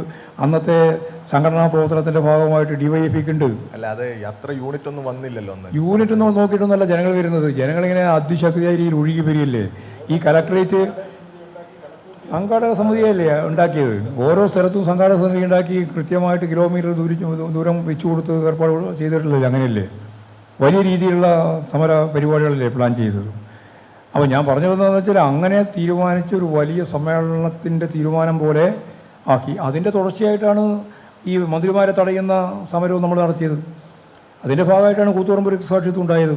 അന്നത്തെ സംഘടനാ പ്രവർത്തനത്തിൻ്റെ ഭാഗമായിട്ട് DYFEക്ക് ഉണ്ട്. അല്ല, അത് അത്ര യൂണിറ്റ് ഒന്നും വന്നില്ലല്ലോ. യൂണിറ്റ് ഒന്നും നോക്കിയിട്ടൊന്നുമല്ല ജനങ്ങൾ വരുന്നത്. ജനങ്ങളിങ്ങനെ അതിശക്തിയായ രീതിയിൽ ഒഴുകി വരികയല്ലേ. ഈ കളക്ടറേറ്റ് സംഘാടക സമിതിയല്ലേ ഉണ്ടാക്കിയത്. ഓരോ സ്ഥലത്തും സംഘാടക സമിതി ഉണ്ടാക്കി കൃത്യമായിട്ട് കിലോമീറ്റർ ദൂരം വെച്ചു കൊടുത്ത് ഏർപ്പാട് ചെയ്തിട്ടില്ലല്ലോ. അങ്ങനെയല്ലേ വലിയ രീതിയിലുള്ള സമര പരിപാടികളല്ലേ പ്ലാൻ ചെയ്തത്. അപ്പോൾ ഞാൻ പറഞ്ഞു വന്നതെന്ന് വെച്ചാൽ അങ്ങനെ തീരുമാനിച്ച ഒരു വലിയ സമ്മേളനത്തിൻ്റെ തീരുമാനം പോലെ ആക്കി. അതിൻ്റെ തുടർച്ചയായിട്ടാണ് ഈ മന്ത്രിമാരെ തടയുന്ന സമരവും നമ്മൾ നടത്തിയത്. അതിൻ്റെ ഭാഗമായിട്ടാണ് കൂത്തുപറമ്പ് രക്തസാക്ഷിത്വം ഉണ്ടായത്.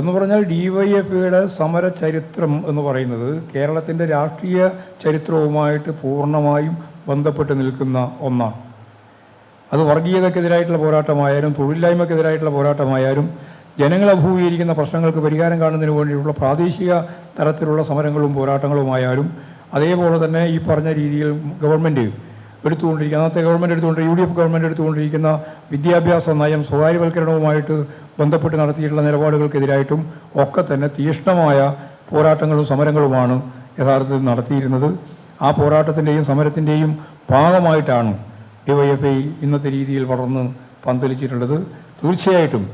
എന്ന് പറഞ്ഞാൽ DYFIയുടെ സമര ചരിത്രം എന്ന് പറയുന്നത് കേരളത്തിൻ്റെ രാഷ്ട്രീയ ചരിത്രവുമായിട്ട് പൂർണ്ണമായും ബന്ധപ്പെട്ട് നിൽക്കുന്ന ഒന്നാണ്. അത് വർഗീയതക്കെതിരായിട്ടുള്ള പോരാട്ടമായാലും തൊഴിലില്ലായ്മക്കെതിരായിട്ടുള്ള പോരാട്ടമായാലും ജനങ്ങളെ അഭിമുഖീകരിക്കുന്ന പ്രശ്നങ്ങൾക്ക് പരിഹാരം കാണുന്നതിന് വേണ്ടിയുള്ള പ്രാദേശിക തലത്തിലുള്ള സമരങ്ങളും പോരാട്ടങ്ങളുമായാലും അതേപോലെ തന്നെ ഈ പറഞ്ഞ രീതിയിൽ ഗവൺമെൻറ് എടുത്തുകൊണ്ടിരിക്കുന്ന അന്നത്തെ ഗവൺമെൻറ് UDF ഗവൺമെൻറ് എടുത്തുകൊണ്ടിരിക്കുന്ന വിദ്യാഭ്യാസ നയം സ്വകാര്യവൽക്കരണവുമായിട്ട് ബന്ധപ്പെട്ട് നടത്തിയിട്ടുള്ള നിലപാടുകൾക്കെതിരായിട്ടും ഒക്കെ തന്നെ തീക്ഷ്ണമായ പോരാട്ടങ്ങളും സമരങ്ങളുമാണ് യഥാർത്ഥത്തിൽ നടത്തിയിരുന്നത്. ആ പോരാട്ടത്തിൻ്റെയും സമരത്തിൻ്റെയും ഭാഗമായിട്ടാണ് DYFI ഇന്നത്തെ രീതിയിൽ വളർന്ന് പന്തലിച്ചിട്ടുള്ളത്. തീർച്ചയായിട്ടും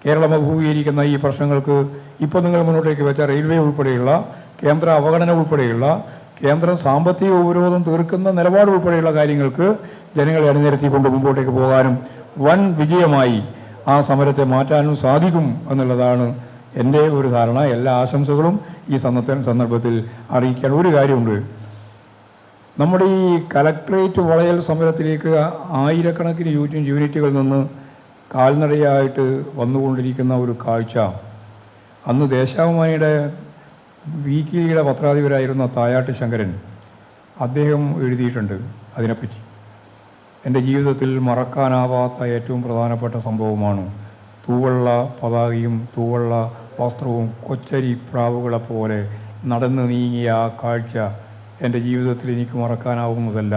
കേരളം അഭിമുഖീകരിക്കുന്ന ഈ പ്രശ്നങ്ങൾക്ക് ഇപ്പോൾ നിങ്ങൾ മുന്നോട്ടേക്ക് വെച്ച റെയിൽവേ ഉൾപ്പെടെയുള്ള കേന്ദ്ര അവഗണന ഉൾപ്പെടെയുള്ള കേന്ദ്ര സാമ്പത്തിക ഉപരോധം തീർക്കുന്ന നിലപാട് ഉൾപ്പെടെയുള്ള കാര്യങ്ങൾക്ക് ജനങ്ങളെ അണിനിരത്തിക്കൊണ്ട് മുമ്പോട്ടേക്ക് പോകാനും വൻ വിജയമായി ആ സമരത്തെ മാറ്റാനും സാധിക്കും എന്നുള്ളതാണ് എൻ്റെ ഒരു ധാരണ. എല്ലാ ആശംസകളും ഈ സന്ദർഭത്തിൽ അറിയിക്കാൻ ഒരു കാര്യമുണ്ട്. നമ്മുടെ ഈ കലക്ട്രേറ്റ് വളയൽ സമരത്തിലേക്ക് ആയിരക്കണക്കിന് യൂണിറ്റുകളിൽ നിന്ന് കാൽനടയായിട്ട് വന്നുകൊണ്ടിരിക്കുന്ന ഒരു കാഴ്ച അന്ന് ദേശാഭിമാനിയുടെ വീക്കിലിയുടെ പത്രാധിപരായിരുന്ന തായാട്ട് ശങ്കരൻ അദ്ദേഹം എഴുതിയിട്ടുണ്ട് അതിനെപ്പറ്റി. എൻ്റെ ജീവിതത്തിൽ മറക്കാനാവാത്ത ഏറ്റവും പ്രധാനപ്പെട്ട സംഭവമാണ് തൂവള്ള പതാകയും തൂവള്ള വസ്ത്രവും കൊച്ചരി പ്രാവുകളെപ്പോലെ നടന്നു നീങ്ങിയ ആ കാഴ്ച എൻ്റെ ജീവിതത്തിൽ എനിക്ക് മറക്കാനാവുന്നതല്ല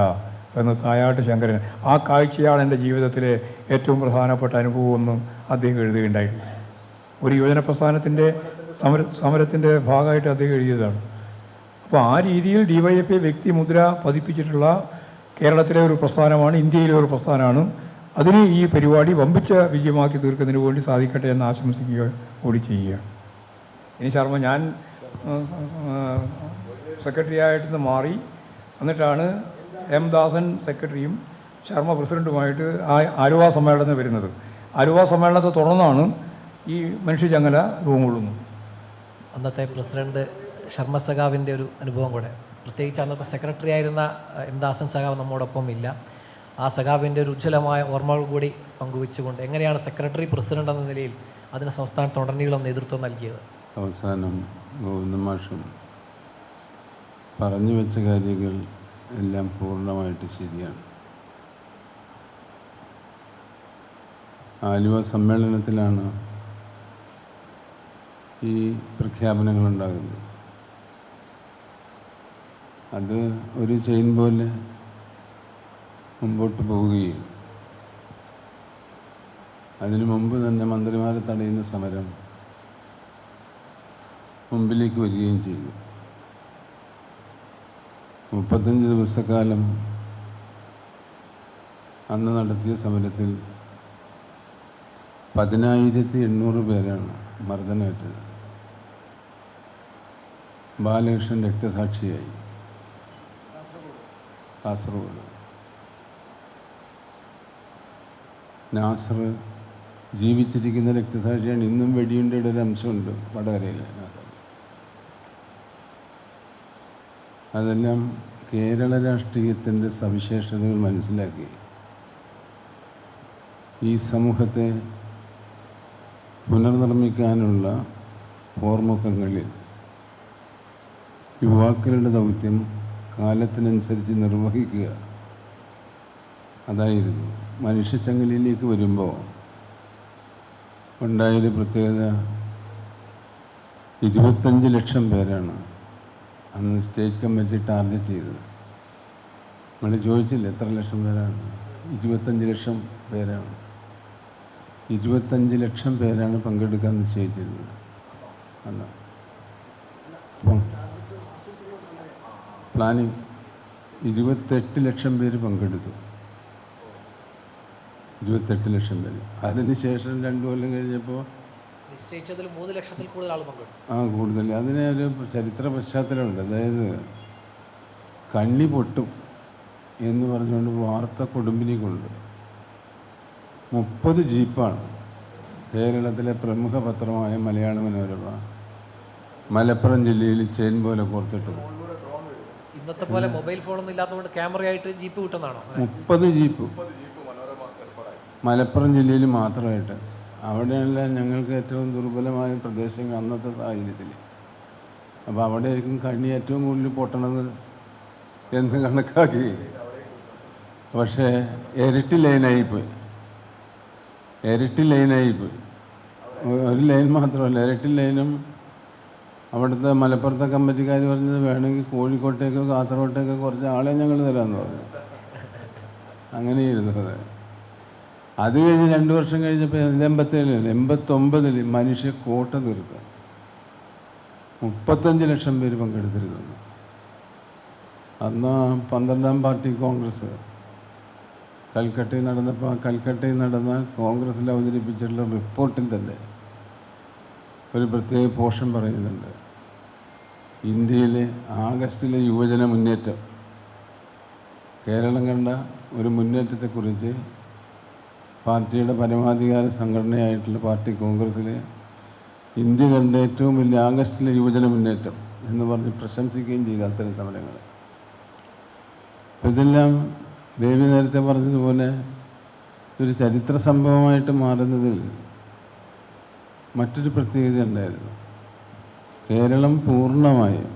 എന്ന് തായാട്ട് ശങ്കരൻ. ആ കാഴ്ചയാണ് എൻ്റെ ജീവിതത്തിലെ ഏറ്റവും പ്രധാനപ്പെട്ട അനുഭവമെന്ന് അദ്ദേഹം എഴുതുകയുണ്ടായിട്ടുണ്ട്. ഒരു യുവജന പ്രസ്ഥാനത്തിൻ്റെ സമരത്തിൻ്റെ ഭാഗമായിട്ട് അദ്ദേഹം എഴുതിയതാണ്. അപ്പോൾ ആ രീതിയിൽ DYFI വ്യക്തിമുദ്ര പതിപ്പിച്ചിട്ടുള്ള കേരളത്തിലെ ഒരു പ്രസ്ഥാനമാണ്, ഇന്ത്യയിലെ ഒരു പ്രസ്ഥാനമാണ്. അതിന് ഈ പരിപാടി വമ്പിച്ച വിജയമാക്കി തീർക്കുന്നതിന് വേണ്ടി സാധിക്കട്ടെ എന്ന് ആശംസിക്കുക കൂടി ചെയ്യുകയാണ്. ഇനി ശർമ്മ, ഞാൻ സെക്രട്ടറി ആയിട്ട് മാറി എന്നിട്ടാണ് M. ദാസൻ സെക്രട്ടറിയും ശർമ്മ പ്രസിഡൻറ്റുമായിട്ട് ആലുവ സമ്മേളനത്തിന് വരുന്നത്. ആലുവ സമ്മേളനത്തെ തുടർന്നാണ് ഈ മനുഷ്യചങ്ങല രൂപം. അന്നത്തെ പ്രസിഡന്റ് ശർമ്മ സഖാവിൻ്റെ ഒരു അനുഭവം കൂടെ, പ്രത്യേകിച്ച് അന്നത്തെ സെക്രട്ടറി ആയിരുന്ന M. ദാസൻ സഖാവ് നമ്മോടൊപ്പം ഇല്ല. ആ സഖാവിൻ്റെ ഒരു ഉജ്ജ്വലമായ ഓർമ്മകൾ കൂടി പങ്കുവെച്ചുകൊണ്ട് എങ്ങനെയാണ് സെക്രട്ടറി പ്രസിഡന്റ് എന്ന നിലയിൽ അതിന് സംസ്ഥാനത്തുടനീളം നേതൃത്വം നൽകിയത്? അവസാനം ഗോവിന്ദമാഷും പറഞ്ഞു വെച്ച കാര്യങ്ങൾ എല്ലാം പൂർണ്ണമായിട്ട് ശരിയാണ്. ആലുവ സമ്മേളനത്തിലാണ് ഈ പ്രഖ്യാപനങ്ങളുണ്ടാകുന്നത്. അത് ഒരു ചെയിൻ പോലെ മുമ്പോട്ട് പോവുകയും അതിനു മുമ്പ് തന്നെ മന്ത്രിമാരെ തടയുന്ന സമരം മുമ്പിലേക്ക് വരികയും ചെയ്തു. 35 ദിവസക്കാലം അന്ന് നടത്തിയ സമരത്തിൽ 10,800 പേരാണ് മർദ്ദനമേറ്റത്. ബാലകൃഷ്ണൻ രക്തസാക്ഷിയായി കാസർഗോഡ്. നാസർ ജീവിച്ചിരിക്കുന്ന രക്തസാക്ഷിയാണ്. ഇന്നും വെടിയുണ്ടയുടെ ഒരു അംശമുണ്ട് വടകരയിൽ. അതെല്ലാം കേരള രാഷ്ട്രീയത്തിൻ്റെ സവിശേഷതകൾ മനസ്സിലാക്കി ഈ സമൂഹത്തെ പുനർനിർമ്മിക്കാനുള്ള പോർമുഖങ്ങളിൽ യുവാക്കളുടെ ദൗത്യം കാലത്തിനനുസരിച്ച് നിർവഹിക്കുക. അതായിരുന്നു. മനുഷ്യച്ചങ്ങലയിലേക്ക് വരുമ്പോൾ ഉണ്ടായൊരു പ്രത്യേകത, 25 ലക്ഷം പേരാണ് അന്ന് സ്റ്റേറ്റ് കമ്മിറ്റി ടാർഗറ്റ് ചെയ്തത്. നമ്മൾ ചോദിച്ചില്ല എത്ര ലക്ഷം പേരാണ്? 25 ലക്ഷം പേരാണ്. 25 ലക്ഷം പേരാണ് പങ്കെടുക്കാൻ നിശ്ചയിച്ചിരുന്നത് അന്ന്. അപ്പം പ്ലാനിങ് 28 ലക്ഷം പേര് പങ്കെടുത്തു. 28 ലക്ഷം പേര്. അതിനുശേഷം 2 കൊല്ലം കഴിഞ്ഞപ്പോൾ നിശ്ചയിച്ചതിൽ 3 ലക്ഷത്തിൽ കൂടുതൽ ആൾ പങ്കെടുത്തു. കൂടുതൽ. അതിന് ഒരു ചരിത്ര പശ്ചാത്തലമുണ്ട്. അതായത് കണ്ണി പൊട്ടും എന്ന് പറഞ്ഞുകൊണ്ട് വാർത്ത കൊടുമ്പിനി കൊണ്ട് 30 ജീപ്പാണ് കേരളത്തിലെ പ്രമുഖ പത്രമായ മലയാള മനോരമ മലപ്പുറം ജില്ലയിൽ ചെയിൻ പോലെ കോർത്തിട്ടത്. ഇന്നത്തെ പോലെ മൊബൈൽ ഫോണൊന്നും ഇല്ലാത്തതുകൊണ്ട് ക്യാമറയായിട്ട് ജീപ്പ് കിട്ടുന്നതാണോ? 30 ജീപ്പ് മലപ്പുറം ജില്ലയിൽ മാത്രമായിട്ട്. അവിടെയല്ല ഞങ്ങൾക്ക് ഏറ്റവും ദുർബലമായ പ്രദേശങ്ങൾ അന്നത്തെ സാഹചര്യത്തിൽ. അപ്പോൾ അവിടെ ആയിരിക്കും കണ്ണി ഏറ്റവും കൂടുതൽ പൊട്ടണത് എന്ന് കണക്കാക്കി. പക്ഷേ ഇരട്ടി ലൈനായിപ്പോയി. ഒരു ലൈൻ മാത്രമല്ല, ഇരട്ടി ലൈനും. അവിടുത്തെ മലപ്പുറത്തെ കമ്മിറ്റിക്കാർ പറഞ്ഞത് വേണമെങ്കിൽ കോഴിക്കോട്ടേക്കോ കാസർഗോട്ടേക്കോ കുറച്ച് ആളെ ഞങ്ങൾ തരാമെന്ന് പറഞ്ഞു. അങ്ങനെയായിരുന്നു അത്. അത് കഴിഞ്ഞ് 2 വർഷം കഴിഞ്ഞപ്പോൾ 89 മനുഷ്യ കോട്ട തീർക്കുക. 35 ലക്ഷം പേര് പങ്കെടുത്തിരുന്നു. അന്ന് 12ാം പാർട്ടി കോൺഗ്രസ് കൽക്കട്ടയിൽ നടന്നപ്പോൾ കൽക്കട്ടയിൽ നടന്ന കോൺഗ്രസ്സിൽ അവതരിപ്പിച്ചിട്ടുള്ള റിപ്പോർട്ടിൽ തന്നെ ഒരു പ്രത്യേക പോർഷൻ പറയുന്നുണ്ട്. ഇന്ത്യയിലെ ആഗസ്റ്റിലെ യുവജന മുന്നേറ്റം, കേരളം കണ്ട ഒരു മുന്നേറ്റത്തെക്കുറിച്ച് പാർട്ടിയുടെ പരമാധികാര സംഘടനയായിട്ടുള്ള പാർട്ടി കോൺഗ്രസ്സിൽ ഇന്ത്യ കണ്ട ഏറ്റവും വലിയ ആഗസ്റ്റിലെ യുവജന മുന്നേറ്റം എന്ന് പറഞ്ഞ് പ്രശംസിക്കുകയും ചെയ്തു അത്തരം സമരങ്ങൾ. അപ്പം ഇതെല്ലാം ദേവി നേരത്തെ പറഞ്ഞതുപോലെ ഒരു ചരിത്ര സംഭവമായിട്ട് മാറുന്നതിൽ മറ്റൊരു പ്രത്യേകത ഉണ്ടായിരുന്നു. കേരളം പൂർണ്ണമായും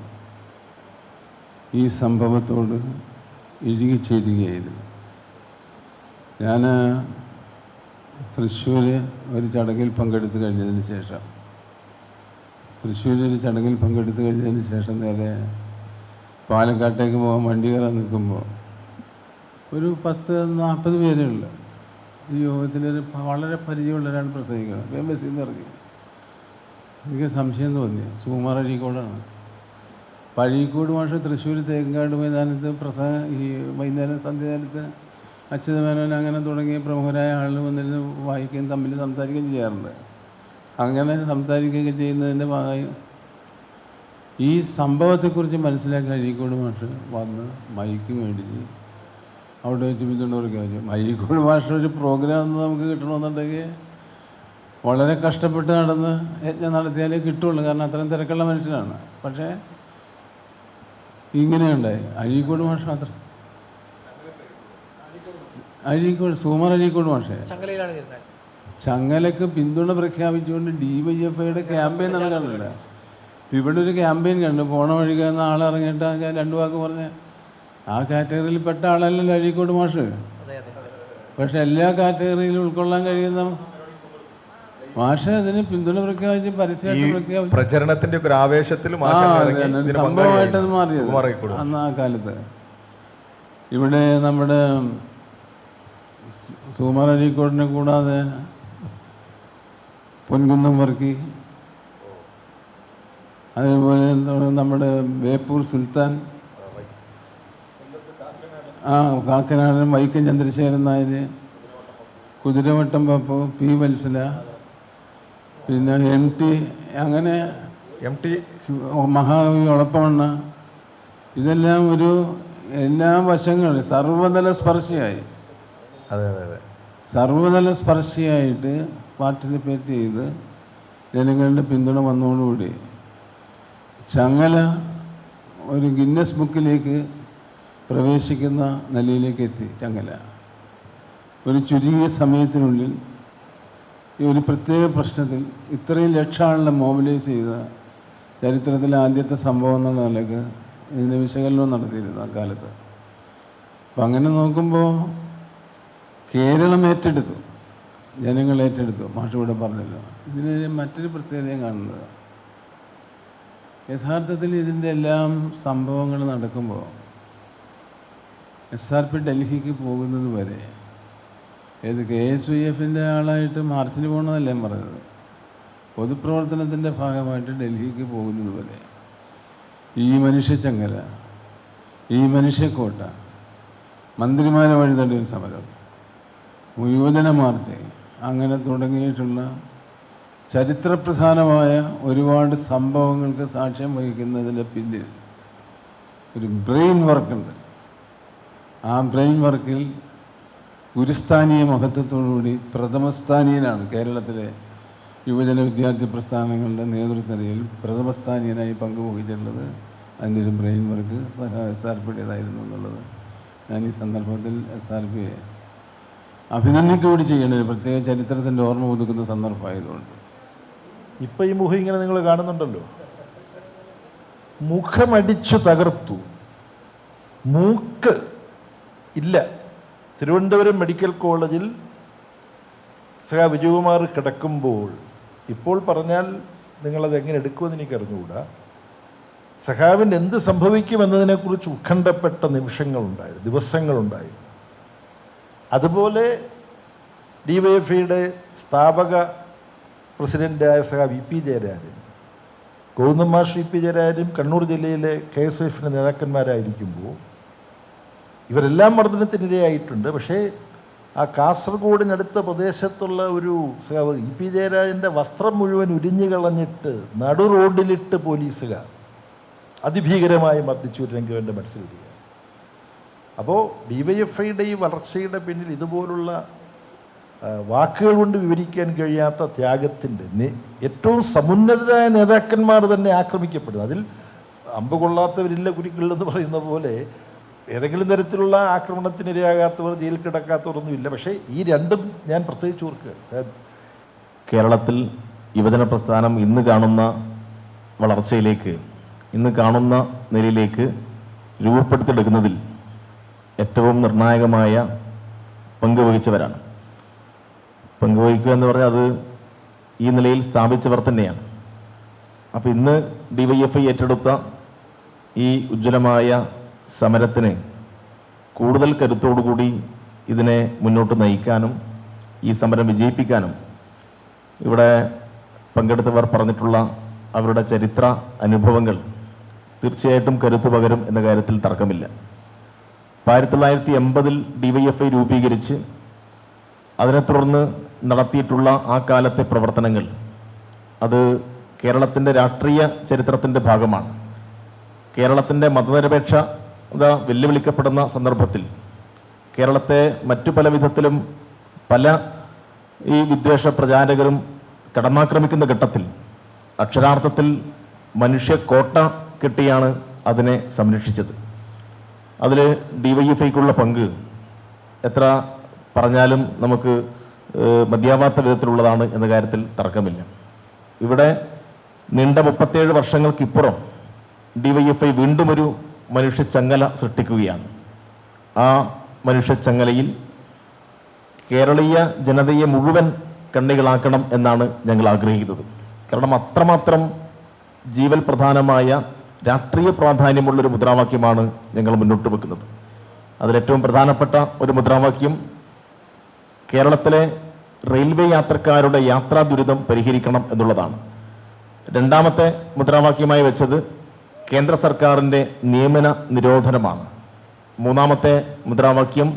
ഈ സംഭവത്തോട് ഇഴുകിച്ചേരുകയായിരുന്നു. ഞാൻ തൃശ്ശൂർ ഒരു ചടങ്ങിൽ പങ്കെടുത്തു കഴിഞ്ഞതിന് ശേഷം നേരെ പാലക്കാട്ടേക്ക് പോകാൻ വണ്ടി കയറാൻ നിൽക്കുമ്പോൾ ഒരു 10-40 പേരുള്ള ഈ യോഗത്തിലൊരു വളരെ പരിചയമുള്ള ഒരാൾ പ്രസംഗിക്കണം. ബസ്സിൽ നിന്ന് ഇറങ്ങി. എനിക്ക് സംശയം തോന്നി, സുകുമാർ അഴീക്കോടാണ്. അപ്പോൾ അഴീക്കോട് മാഷ് തൃശ്ശൂർ തേക്കാട് മൈതാനത്ത് ഈ വൈകുന്നേരം സന്ധ്യാനത്ത് അച്യുതമേനോൻ അങ്ങനെ തുടങ്ങിയ പ്രമുഖരായ ആളുകൾ വന്നിരുന്ന് വായിക്കുകയും തമ്മിൽ സംസാരിക്കുകയും ചെയ്യാറുണ്ട്. അങ്ങനെ സംസാരിക്കുകയൊക്കെ ചെയ്യുന്നതിൻ്റെ ഭാഗമായി ഈ സംഭവത്തെക്കുറിച്ച് മനസ്സിലാക്കി അഴീക്കോട് മാഷ് വന്ന് മൈക്ക് മേടിച്ച് അവിടെ വെച്ച് പിന്തുണയ്ക്കാൻ പറ്റും. അഴീക്കോട് മാഷ ഒരു പ്രോഗ്രാം നമുക്ക് കിട്ടണമെന്നുണ്ടെങ്കിൽ വളരെ കഷ്ടപ്പെട്ട് നടന്ന് യജ്ഞം നടത്തിയാലേ കിട്ടുള്ളൂ. കാരണം അത്രയും തിരക്കുള്ള മനുഷ്യനാണ്. പക്ഷേ ഇങ്ങനെയുണ്ടായി. അഴീക്കോട് മാഷ മാത്രം, സുകുമാർ അഴീക്കോട് മാഷേ ചങ്ങലക്ക് പിന്തുണ പ്രഖ്യാപിച്ചുകൊണ്ട് DYFIയുടെ ക്യാമ്പയിൻ നടക്കാനില്ല. ഇവിടെ ഒരു ക്യാമ്പയിൻ കണ്ടു. പോണ വഴിക്കുന്ന ആളിറങ്ങിയിട്ട് ഞാൻ 2 വാക്ക് പറഞ്ഞ് ആ കാറ്റഗറിയിൽ പെട്ട ആളല്ലല്ലോ അഴീക്കോട് മാഷ്. പക്ഷെ എല്ലാ കാറ്റഗറിയിലും ഉൾക്കൊള്ളാൻ കഴിയുന്ന മാഷ് അതിന് പിന്തുണ പ്രഖ്യാപിച്ച് പരസ്യമായിട്ട് പ്രഖ്യാപിച്ചു. പ്രചരണത്തിന്റെ ഒരു ആവേശത്തിൽ സംഭവമായിട്ടത് മാറിയത് അന്ന് ആ കാലത്ത്. ഇവിടെ നമ്മുടെ സുകുമാർ അഴീക്കോടിനെ കൂടാതെ പൊൻകുന്നം വർക്കി, അതേപോലെ നമ്മുടെ ബേപ്പൂർ സുൽത്താൻ, കാക്കനാടൻ വൈക്കം ചന്ദ്രശേഖരൻ നായർ, കുതിരവട്ടം പപ്പു, P. വത്സല, പിന്നെ MT, അങ്ങനെ മഹാകവി ഒളപ്പമണ്ണ, ഇതെല്ലാം എല്ലാ വശങ്ങളും സർവ്വതല സ്പർശിയായിട്ട് പാർട്ടിസിപ്പേറ്റ് ചെയ്ത് ജനങ്ങളുടെ പിന്തുണ വന്നതോടുകൂടി ചങ്ങല ഒരു ഗിന്നസ് ബുക്കിലേക്ക് പ്രവേശിക്കുന്ന നിലയിലേക്ക് എത്തി. ചങ്ങല ഒരു ചുരുങ്ങിയ സമയത്തിനുള്ളിൽ ഈ ഒരു പ്രത്യേക പ്രശ്നത്തിൽ ഇത്രയും ലക്ഷം ആളുകളെ മോബിലൈസ് ചെയ്ത ചരിത്രത്തിലെ ആദ്യത്തെ സംഭവം എന്നുള്ള നിലയ്ക്ക് ഇതിൻ്റെ വിശകലനം നടത്തിയിരുന്നു ആ കാലത്ത്. അപ്പം അങ്ങനെ നോക്കുമ്പോൾ കേരളം ഏറ്റെടുത്തു, ജനങ്ങൾ ഏറ്റെടുത്തു. മാഷിവിടെ പറഞ്ഞല്ലോ. ഇതിന് മറ്റൊരു പ്രത്യേകതയും കാണുന്നത്, യഥാർത്ഥത്തിൽ ഇതിൻ്റെ എല്ലാം സംഭവങ്ങൾ നടക്കുമ്പോൾ SRP ഡൽഹിക്ക് പോകുന്നത് വരെ KSYFൻ്റെ ആളായിട്ട് മാർച്ചിന് പോകണമെന്നല്ല ഞാൻ പറയുന്നത്, പൊതുപ്രവർത്തനത്തിൻ്റെ ഭാഗമായിട്ട് ഡൽഹിക്ക് പോകുന്നത് വരെ ഈ മനുഷ്യച്ചങ്ങല, ഈ മനുഷ്യക്കോട്ട, മന്ത്രിമാരെ വഴിതടിയ സമരം, യുവജന മാർച്ച്, അങ്ങനെ തുടങ്ങിയിട്ടുള്ള ചരിത്രപ്രധാനമായ ഒരുപാട് സംഭവങ്ങൾക്ക് സാക്ഷ്യം വഹിക്കുന്നതിൻ്റെ പിന്നിൽ ഒരു ബ്രെയിൻ വർക്കുണ്ട്. ആ ബ്രെയിൻ വർക്കിൽ ഗുരുസ്ഥാനീയ മഹത്വത്തോടുകൂടി പ്രഥമസ്ഥാനീയനാണ്. കേരളത്തിലെ യുവജന വിദ്യാർത്ഥി പ്രസ്ഥാനങ്ങളുടെ നേതൃത്വനിരയിൽ പ്രഥമസ്ഥാനീയനായി പങ്കുവഹിച്ചിട്ടുള്ളത്. അതിൻ്റെ ഒരു ബ്രെയിൻ വർക്ക് SRPയുടേതായിരുന്നു എന്നുള്ളത് ഞാൻ ഈ സന്ദർഭത്തിൽ SRPയെ അഭിനന്ദിക്കുകകൂടി ചെയ്യേണ്ടത്, പ്രത്യേക ചരിത്രത്തിൻ്റെ ഓർമ്മ പുതുക്കുന്ന സന്ദർഭമായതുകൊണ്ട്. ഇപ്പം ഈ മുഖം ഇങ്ങനെ നിങ്ങൾ കാണുന്നുണ്ടല്ലോ, മുഖമടിച്ചു തകർത്തു, മൂക്ക് ഇല്ല. തിരുവനന്തപുരം മെഡിക്കൽ കോളേജിൽ വിജയകുമാർ കിടക്കുമ്പോൾ, ഇപ്പോൾ പറഞ്ഞാൽ നിങ്ങളത് എങ്ങനെ എടുക്കുമെന്ന് എനിക്ക് അറിഞ്ഞുകൂടാ, സഖാവിന് എന്ത് സംഭവിക്കുമെന്നതിനെക്കുറിച്ച് ഉത്കണ്ഠപ്പെട്ട നിമിഷങ്ങളുണ്ടായിരുന്നു, ദിവസങ്ങളുണ്ടായിരുന്നു. അതുപോലെ DYFIയുടെ സ്ഥാപക പ്രസിഡൻ്റായ VP ജയരാജൻ, ഗൗതം മാഷ് VP ജയരാജനും കണ്ണൂർ ജില്ലയിലെ KSFിൻ്റെ നേതാക്കന്മാരായിരിക്കുമ്പോൾ ഇവരെല്ലാം മർദ്ദനത്തിനിരയായിട്ടുണ്ട്. പക്ഷേ ആ കാസർഗോഡിനടുത്ത പ്രദേശത്തുള്ള ഒരു VP ജയരാജൻ്റെ വസ്ത്രം മുഴുവൻ ഉരിഞ്ഞു കളഞ്ഞിട്ട് നടു റോഡിലിട്ട് പോലീസുകാർ അതിഭീകരമായി മർദ്ദിച്ചു ഒരു രംഗം എൻ്റെ മനസ്സിൽ വരിക. അപ്പോൾ DYFIയുടെ ഈ വളർച്ചയുടെ പിന്നിൽ ഇതുപോലുള്ള വാക്കുകൾ കൊണ്ട് വിവരിക്കാൻ കഴിയാത്ത ത്യാഗത്തിൻ്റെ ഏറ്റവും സമുന്നതരായ നേതാക്കന്മാർ തന്നെ ആക്രമിക്കപ്പെടും. അതിൽ അമ്പ് കൊള്ളാത്തവരില്ല കുരുക്കളിലെന്ന് പറയുന്ന പോലെ ഏതെങ്കിലും തരത്തിലുള്ള ആക്രമണത്തിനിരയാകാത്തവർ, ജയിലിൽ കിടക്കാത്തവരൊന്നുമില്ല. പക്ഷേ ഈ രണ്ടും ഞാൻ പ്രത്യേകിച്ച് ഓർക്കുകയാണ്. കേരളത്തിൽ യുവജന പ്രസ്ഥാനം ഇന്ന് കാണുന്ന വളർച്ചയിലേക്ക്, ഇന്ന് കാണുന്ന നിലയിലേക്ക് രൂപപ്പെടുത്തിയെടുക്കുന്നതിൽ ഏറ്റവും നിർണായകമായ പങ്ക് വഹിച്ചവരാണ്. പങ്കുവഹിക്കുക എന്ന് പറഞ്ഞാൽ അത് ഈ നിലയിൽ സ്ഥാപിച്ചവർ തന്നെയാണ്. അപ്പോൾ ഇന്ന് DYFI ഏറ്റെടുത്ത ഈ ഉജ്ജ്വലമായ സമരത്തിന് കൂടുതൽ കരുത്തോടുകൂടി ഇതിനെ മുന്നോട്ട് നയിക്കാനും ഈ സമരം വിജയിപ്പിക്കാനും ഇവിടെ പങ്കെടുത്തവർ പറഞ്ഞിട്ടുള്ള അവരുടെ ചരിത്ര അനുഭവങ്ങൾ തീർച്ചയായിട്ടും കരുത്തു പകരും എന്ന കാര്യത്തിൽ തർക്കമില്ല. 1980 DYFI രൂപീകരിച്ച് അതിനെ തുടർന്ന് നടത്തിയിട്ടുള്ള ആ കാലത്തെ പ്രവർത്തനങ്ങൾ അത് കേരളത്തിൻ്റെ രാഷ്ട്രീയ ചരിത്രത്തിൻ്റെ ഭാഗമാണ്. കേരളത്തിൻ്റെ മതനിരപേക്ഷത വെല്ലുവിളിക്കപ്പെടുന്ന സന്ദർഭത്തിൽ കേരളത്തെ മറ്റു പല വിധത്തിലും പല ഈ വിദ്വേഷ പ്രചാരകരും കടന്നാക്രമിക്കുന്ന ഘട്ടത്തിൽ അക്ഷരാർത്ഥത്തിൽ മനുഷ്യക്കോട്ട കെട്ടിയാണ് അതിനെ സംരക്ഷിച്ചത്. അതിൽ DYFIക്കുള്ള പങ്ക് എത്ര പറഞ്ഞാലും നമുക്ക് മതിയാവാത്ത വിധത്തിലുള്ളതാണ് എന്ന കാര്യത്തിൽ തർക്കമില്ല. ഇവിടെ നീണ്ട 37 വർഷങ്ങൾക്കിപ്പുറം DYFI വീണ്ടും ഒരു മനുഷ്യച്ചങ്ങല സൃഷ്ടിക്കുകയാണ്. ആ മനുഷ്യച്ചങ്ങലയിൽ കേരളീയ ജനതയെ മുഴുവൻ കണ്ണികളാക്കണം എന്നാണ് ഞങ്ങൾ ആഗ്രഹിക്കുന്നത്. കാരണം അത്രമാത്രം ജീവൽ പ്രധാനമായ രാഷ്ട്രീയ പ്രാധാന്യമുള്ളൊരു മുദ്രാവാക്യമാണ് ഞങ്ങൾ മുന്നോട്ട് വെക്കുന്നത്. അതിലേറ്റവും പ്രധാനപ്പെട്ട ഒരു മുദ്രാവാക്യം കേരളത്തിലെ റെയിൽവേ യാത്രക്കാരുടെ യാത്രാ ദുരിതം പരിഹരിക്കണം എന്നുള്ളതാണ്. രണ്ടാമത്തെ മുദ്രാവാക്യമായി വെച്ചത് കേന്ദ്ര സർക്കാരിൻ്റെ നിയമന നിരോധനമാണ്. മൂന്നാമത്തെ മുദ്രാവാക്യം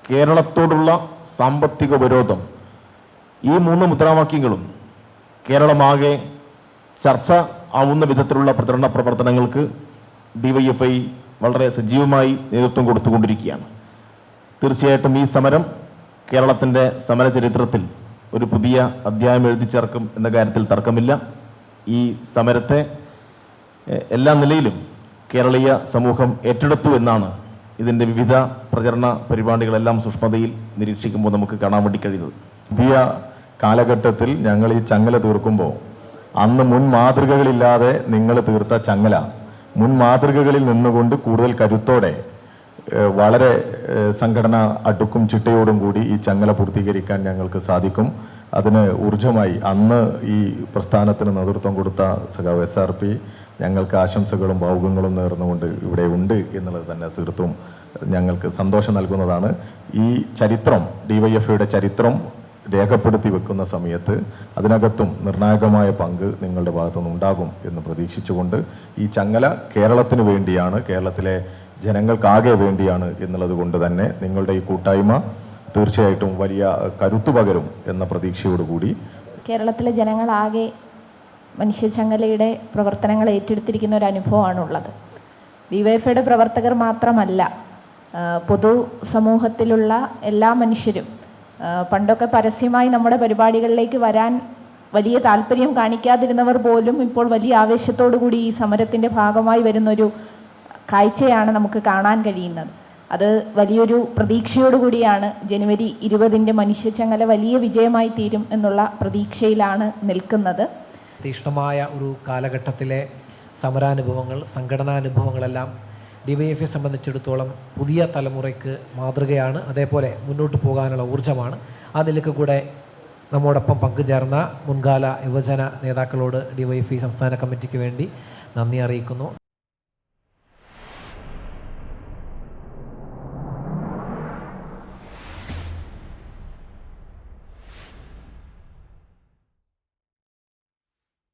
കേരളത്തോടുള്ള സാമ്പത്തിക വിരോധം. ഈ 3 മുദ്രാവാക്യങ്ങളും കേരളമാകെ ചർച്ച ആവുന്ന വിധത്തിലുള്ള പ്രചരണ പ്രവർത്തനങ്ങൾക്ക് DYFI വളരെ സജീവമായി നേതൃത്വം കൊടുത്തുകൊണ്ടിരിക്കുകയാണ്. തീർച്ചയായിട്ടും ഈ സമരം കേരളത്തിൻ്റെ സമര ചരിത്രത്തിൽ ഒരു പുതിയ അധ്യായം എഴുതി ചേർക്കും എന്ന കാര്യത്തിൽ തർക്കമില്ല. ഈ സമരത്തെ എല്ലാ നിലയിലും കേരളീയ സമൂഹം ഏറ്റെടുത്തു എന്നാണ് ഇതിൻ്റെ വിവിധ പ്രചരണ പരിപാടികളെല്ലാം സൂക്ഷ്മതയിൽ നിരീക്ഷിക്കുമ്പോൾ നമുക്ക് കാണാൻ വേണ്ടി കഴിയുന്നത്. പുതിയ കാലഘട്ടത്തിൽ ഞങ്ങൾ ഈ ചങ്ങല തീർക്കുമ്പോൾ അന്ന് മുൻ മാതൃകകളില്ലാതെ നിങ്ങൾ തീർത്ത ചങ്ങല മുൻ മാതൃകകളിൽ നിന്നുകൊണ്ട് കൂടുതൽ കരുത്തോടെ വളരെ സംഘടന അടുക്കും ചിട്ടയോടും കൂടി ഈ ചങ്ങല പൂർത്തീകരിക്കാൻ ഞങ്ങൾക്ക് സാധിക്കും. അതിന് ഊർജ്ജമായി അന്ന് ഈ പ്രസ്ഥാനത്തിന് നേതൃത്വം കൊടുത്ത സഖാവ് SRP ഞങ്ങൾക്ക് ആശംസകളും ഭാവുകങ്ങളും നേർന്നുകൊണ്ട് ഇവിടെ ഉണ്ട് എന്നുള്ളത് തന്നെ തീർത്തും ഞങ്ങൾക്ക് സന്തോഷം നൽകുന്നതാണ്. ഈ ചരിത്രം DYFIയുടെ ചരിത്രം രേഖപ്പെടുത്തി വെക്കുന്ന സമയത്ത് അതിനകത്തും നിർണായകമായ പങ്ക് നിങ്ങളുടെ ഭാഗത്തുനിന്ന് ഉണ്ടാകും എന്ന് പ്രതീക്ഷിച്ചുകൊണ്ട് ഈ ചങ്ങല കേരളത്തിന് വേണ്ടിയാണ്, കേരളത്തിലെ ജനങ്ങൾക്കാകെ വേണ്ടിയാണ് എന്നുള്ളത് കൊണ്ട് തന്നെ നിങ്ങളുടെ ഈ കൂട്ടായ്മ തീർച്ചയായിട്ടും വലിയ കരുത്തു പകരും എന്ന പ്രതീക്ഷയോടുകൂടി കേരളത്തിലെ ജനങ്ങളാകെ മനുഷ്യച്ചങ്ങലയുടെ പ്രവർത്തനങ്ങൾ ഏറ്റെടുത്തിരിക്കുന്ന ഒരു അനുഭവമാണുള്ളത്. ഡിവൈഎഫ്ഐയുടെ പ്രവർത്തകർ മാത്രമല്ല, പൊതുസമൂഹത്തിലുള്ള എല്ലാ മനുഷ്യരും. പണ്ടൊക്കെ പരസ്യമായി നമ്മുടെ പരിപാടികളിലേക്ക് വരാൻ വലിയ താല്പര്യം കാണിക്കാതിരുന്നവർ പോലും ഇപ്പോൾ വലിയ ആവേശത്തോടു കൂടി ഈ സമരത്തിൻ്റെ ഭാഗമായി വരുന്നൊരു കാഴ്ചയാണ് നമുക്ക് കാണാൻ കഴിയുന്നത്. അത് വലിയൊരു പ്രതീക്ഷയോടുകൂടിയാണ് ജനുവരി 20 മനുഷ്യച്ചങ്ങല വലിയ വിജയമായി തീരും എന്നുള്ള പ്രതീക്ഷയിലാണ് നിൽക്കുന്നത്. തീക്ഷ്ണമായ ഒരു കാലഘട്ടത്തിലെ സമരാനുഭവങ്ങൾ, സംഘടനാനുഭവങ്ങളെല്ലാം ഡിവൈഎഫ്ഐയെ സംബന്ധിച്ചിടത്തോളം പുതിയ തലമുറയ്ക്ക് മാതൃകയാണ്, അതേപോലെ മുന്നോട്ട് പോകാനുള്ള ഊർജ്ജമാണ്. ആ നിലയ്ക്ക് കൂടെ നമ്മോടൊപ്പം പങ്കുചേർന്ന മുൻകാല യുവജന നേതാക്കളോട് ഡിവൈഎഫ്ഐ സംസ്ഥാന കമ്മിറ്റിക്ക് വേണ്ടി നന്ദി അറിയിക്കുന്നു.